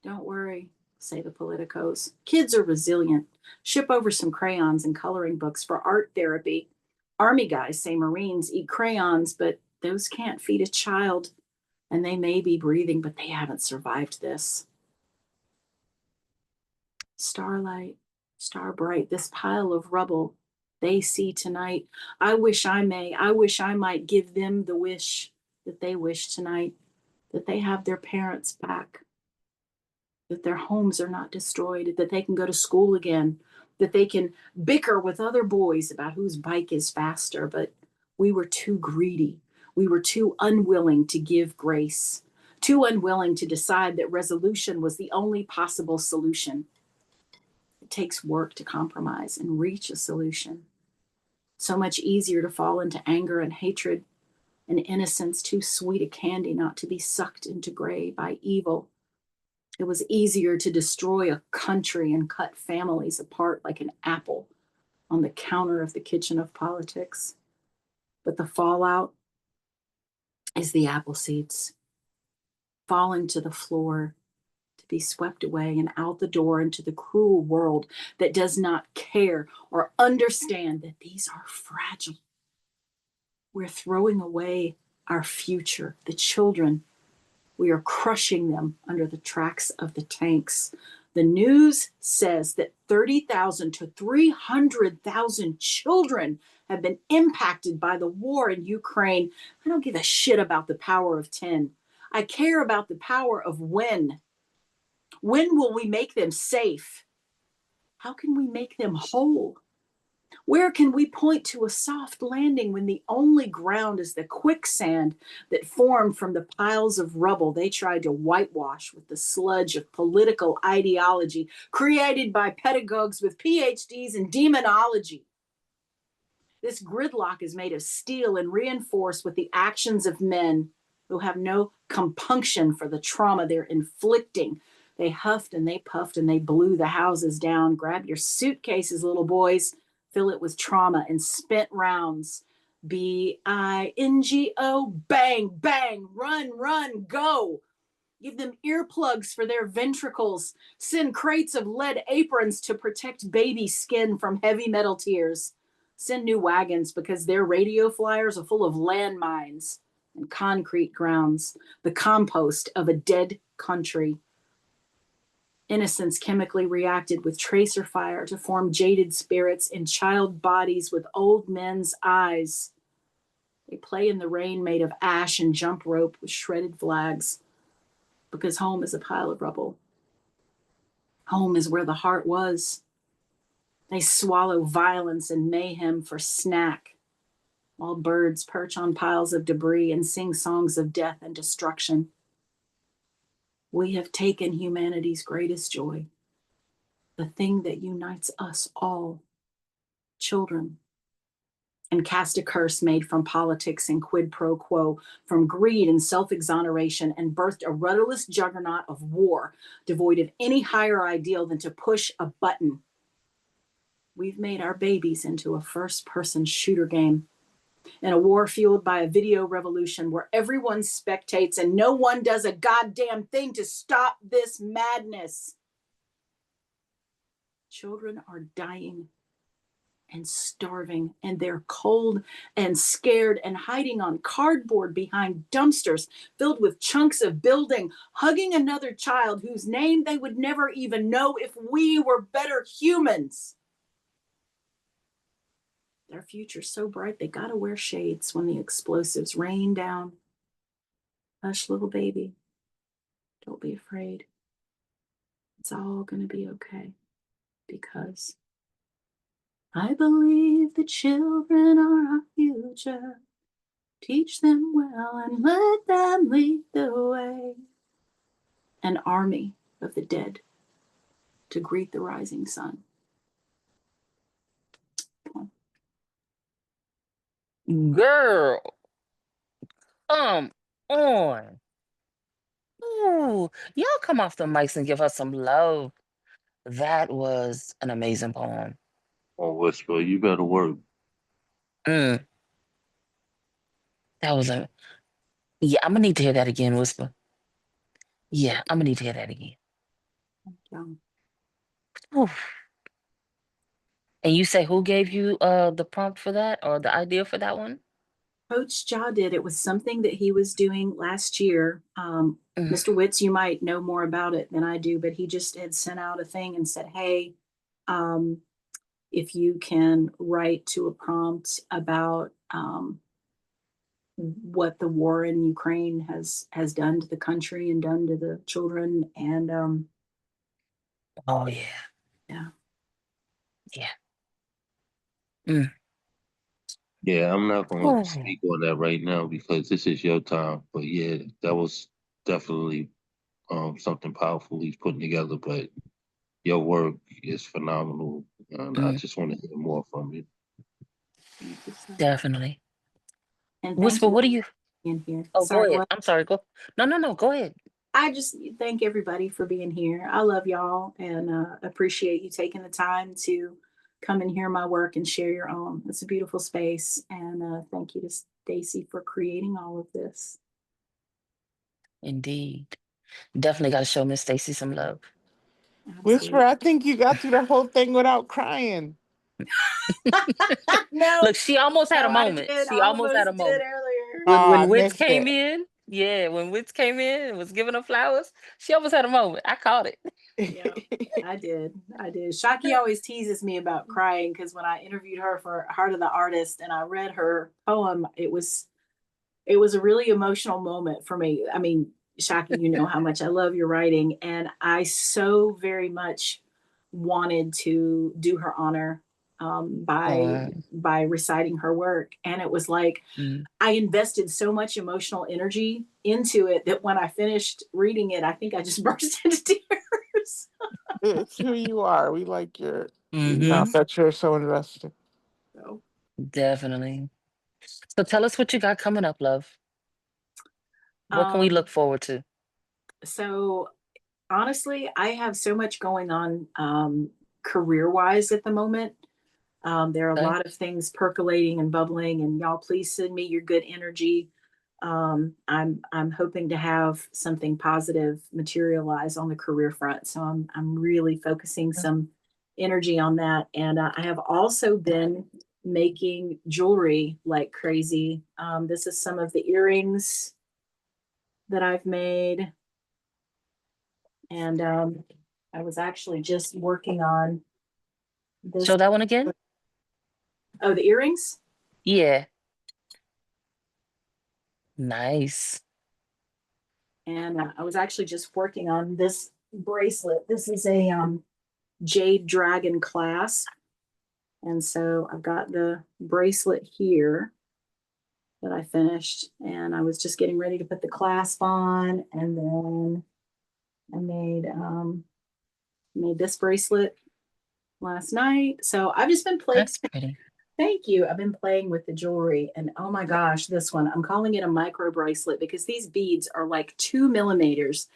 Don't worry, say the politicos. Kids are resilient. Ship over some crayons and coloring books for art therapy. Army guys say Marines eat crayons, but those can't feed a child. And they may be breathing, but they haven't survived this. Starlight, star bright, this pile of rubble they see tonight. I wish I might give them the wish that they wish tonight, that they have their parents back, that their homes are not destroyed, that they can go to school again, that they can bicker with other boys about whose bike is faster. But we were too greedy. We were too unwilling to give grace, too unwilling to decide that resolution was the only possible solution. It takes work to compromise and reach a solution. So much easier to fall into anger and hatred, and innocence too sweet a candy not to be sucked into gray by evil. It was easier to destroy a country and cut families apart like an apple on the counter of the kitchen of politics. But the fallout is the apple seeds falling to the floor to be swept away and out the door into the cruel world that does not care or understand that these are fragile. We're throwing away our future, the children. We are crushing them under the tracks of the tanks. The news says that 30,000 to 300,000 children have been impacted by the war in Ukraine. I don't give a shit about the power of 10. I care about the power of when. When will we make them safe? How can we make them whole? Where can we point to a soft landing when the only ground is the quicksand that formed from the piles of rubble they tried to whitewash with the sludge of political ideology created by pedagogues with PhDs in demonology? This gridlock is made of steel and reinforced with the actions of men who have no compunction for the trauma they're inflicting. They huffed and they puffed and they blew the houses down. Grab your suitcases, little boys. Fill it with trauma and spent rounds. B-I-N-G-O, bang, bang, run, run, go. Give them earplugs for their ventricles. Send crates of lead aprons to protect baby skin from heavy metal tears. Send new wagons because their radio flyers are full of landmines and concrete grounds, the compost of a dead country. Innocents chemically reacted with tracer fire to form jaded spirits in child bodies with old men's eyes. They play in the rain made of ash and jump rope with shredded flags because home is a pile of rubble. Home is where the heart was. They swallow violence and mayhem for snack, while birds perch on piles of debris and sing songs of death and destruction. We have taken humanity's greatest joy, the thing that unites us all, children, and cast a curse made from politics and quid pro quo, from greed and self-exoneration, and birthed a rudderless juggernaut of war, devoid of any higher ideal than to push a button. We've made our babies into a first-person shooter game, in a war fueled by a video revolution where everyone spectates and no one does a goddamn thing to stop this madness. Children are dying and starving, and they're cold and scared and hiding on cardboard behind dumpsters filled with chunks of building, hugging another child whose name they would never even know if we were better humans. Their future's so bright they gotta wear shades when the explosives rain down. Hush, little baby, don't be afraid. It's all gonna be okay, because I believe the children are our future. Teach them well and let them lead the way. An army of the dead to greet the rising sun.
Girl, come on. Ooh, y'all come off the mics and give her some love. That was an amazing poem.
Oh, Whisper, you better work.
Mm, that was a, yeah, I'm gonna need to hear that again, Whisper. Yeah, I'm gonna need to hear that again. Oof. And you say who gave you the prompt for that or the idea for that one?
Coach Jaw did. It was something that he was doing last year. Mr. Witz, you might know more about it than I do, but he just had sent out a thing and said, hey, if you can write to a prompt about what the war in Ukraine has done to the country and done to the children. And
oh yeah.
Yeah.
Yeah. Mm.
Yeah, I'm not
Oh.
gonna speak on that right now because this is your time. But yeah, that was definitely something powerful he's putting together. But your work is phenomenal, and I just want to hear more from you.
Definitely.
And
Whisper, what do you
in here?
Oh,
Sorry,
go ahead.
what?
I'm sorry. Go. No, go ahead.
I just thank everybody for being here. I love y'all and appreciate you taking the time to come and hear my work and share your own. It's a beautiful space. And thank you to Stacy for creating all of this.
Indeed. Definitely got to show Miss Stacy some love.
Whisper, I think you got through the whole thing without crying.
No.
Look, she almost had a
No, I
moment.
did.
She
I
almost had a
did
moment.
earlier.
When
I
Witz
missed
came
it.
in, yeah, when Witz came in and was giving her flowers, she almost had a moment. I caught it.
Yeah, I did. Shaki always teases me about crying because when I interviewed her for Heart of the Artist and I read her poem, it was a really emotional moment for me. I mean, Shaki, you know how much I love your writing, and I so very much wanted to do her honor by reciting her work. And it was like I invested so much emotional energy into it that when I finished reading it, I think I just burst into tears.
It's who you are. We like your
Mhm.
that you're so invested.
So,
Definitely. So tell us what you got coming up, love. What can we look forward to?
So honestly, I have so much going on career-wise at the moment. There are a
Okay.
lot of things percolating and bubbling, and y'all please send me your good energy. I'm hoping to have something positive materialize on the career front. So I'm really focusing some energy on that. And I have also been making jewelry like crazy. This is some of the earrings that I've made. And I was actually just working on this.
Show that one again.
Oh, the earrings?
Yeah. Nice.
And I was actually just working on this bracelet. This is a jade dragon clasp. And so I've got the bracelet here that I finished, and I was just getting ready to put the clasp on, and then I made this bracelet last night. So I've just been playing.
That's pretty.
Thank you. I've been playing with the jewelry, and oh my gosh, this one, I'm calling it a micro bracelet because these beads are like 2 millimeters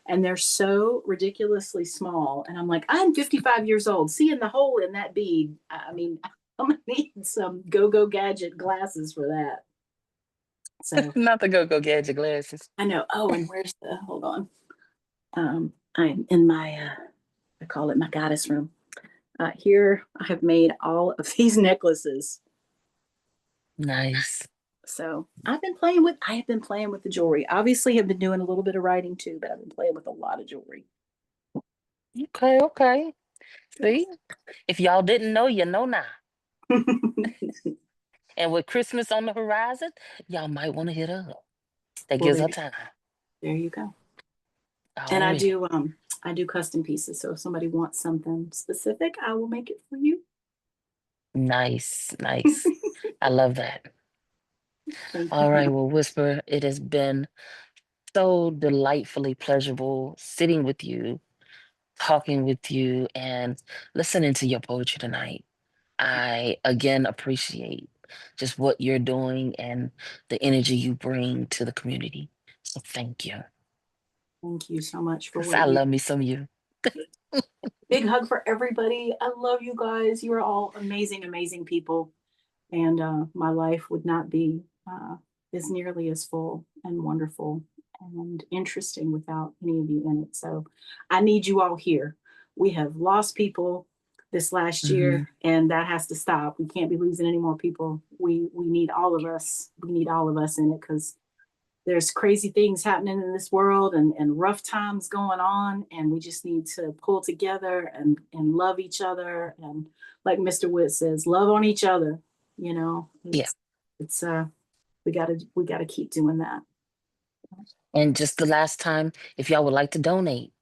and they're so ridiculously small. And I'm like, I'm 55 years old. Seeing the hole in that bead, I mean, I'm gonna need some go-go gadget glasses for that. So
Not the go-go gadget glasses.
I know. Oh, and where's the, hold on. I'm in my, I call it my goddess room. Here I have made all of these necklaces.
Nice.
So I have been playing with the jewelry. Obviously have been doing a little bit of writing too, but I've been playing with a lot of jewelry.
Okay, okay. See, if y'all didn't know, you know now. And with Christmas on the horizon, y'all might want to hit her up. That gives her time.
There you go.
All
And
right.
I do custom pieces. So if somebody wants something specific, I will make it for you.
Nice, nice. I love that. All right, well, Whisper, it has been so delightfully pleasurable sitting with you, talking with you, and listening to your poetry tonight. I again appreciate just what you're doing and the energy you bring to the community. So thank you.
Thank you so much for
'Cause
what
I
you
love me some you.
Big hug for everybody. I love you guys. You are all amazing, amazing people. And my life would not be as nearly as full and wonderful and interesting without any of you in it. So I need you all here. We have lost people this last year, and that has to stop. We can't be losing any more people. We need all of us. We need all of us in it because there's crazy things happening in this world and rough times going on, and we just need to pull together and love each other, and like Mr. Witt says, love on each other. You know,
Yeah.
it's we gotta keep doing that.
And just the last time, if y'all would like to donate,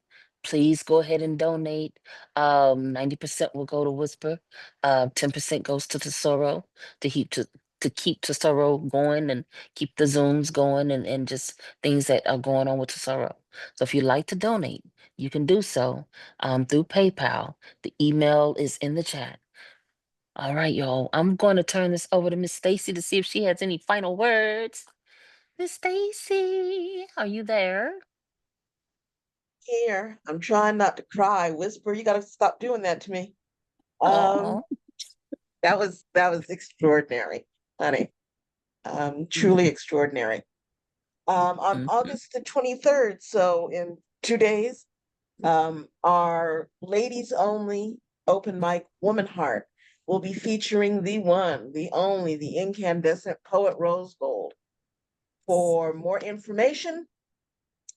please go ahead and donate. 90% will go to Whisper. 10% goes to Tesoro to keep Tesoro going and keep the Zooms going and just things that are going on with Tesoro. So if you'd like to donate, you can do so through PayPal. The email is in the chat. All right, y'all. I'm going to turn this over to Miss Stacy to see if she has any final words. Miss Stacy, are you there?
Here, I'm trying not to cry. Whisper, you gotta stop doing that to me.
Aw.
That was extraordinary, honey. Truly extraordinary. On August the 23rd, so in 2 days, our ladies only open mic Woman Heart will be featuring the one, the only, the incandescent poet Rose Gold. For more information,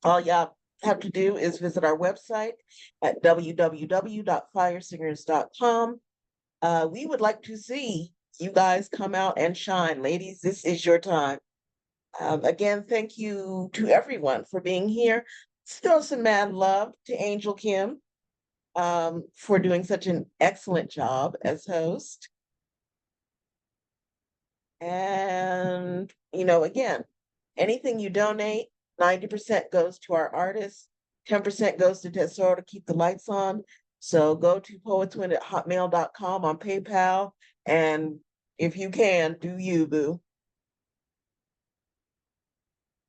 all y'all have to do is visit our website at www.firesingers.com. We would like to see you guys come out and shine. Ladies, this is your time. Again, thank you to everyone for being here. Let's throw some mad love to Angel Kim for doing such an excellent job as host. And, again, anything you donate, 90% goes to our artists, 10% goes to Tesoro to keep the lights on. So go to poetswin@hotmail.com on PayPal. And if you can, do you, boo.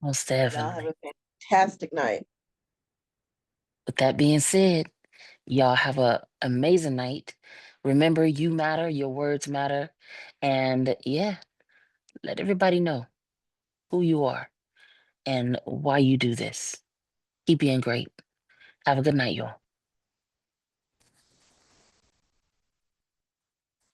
Most
Y'all
definitely.
have a fantastic night.
With that being said, y'all have an amazing night. Remember, you matter, your words matter. And yeah, let everybody know who you are. and why you do this. Keep being great. Have a good night, y'all.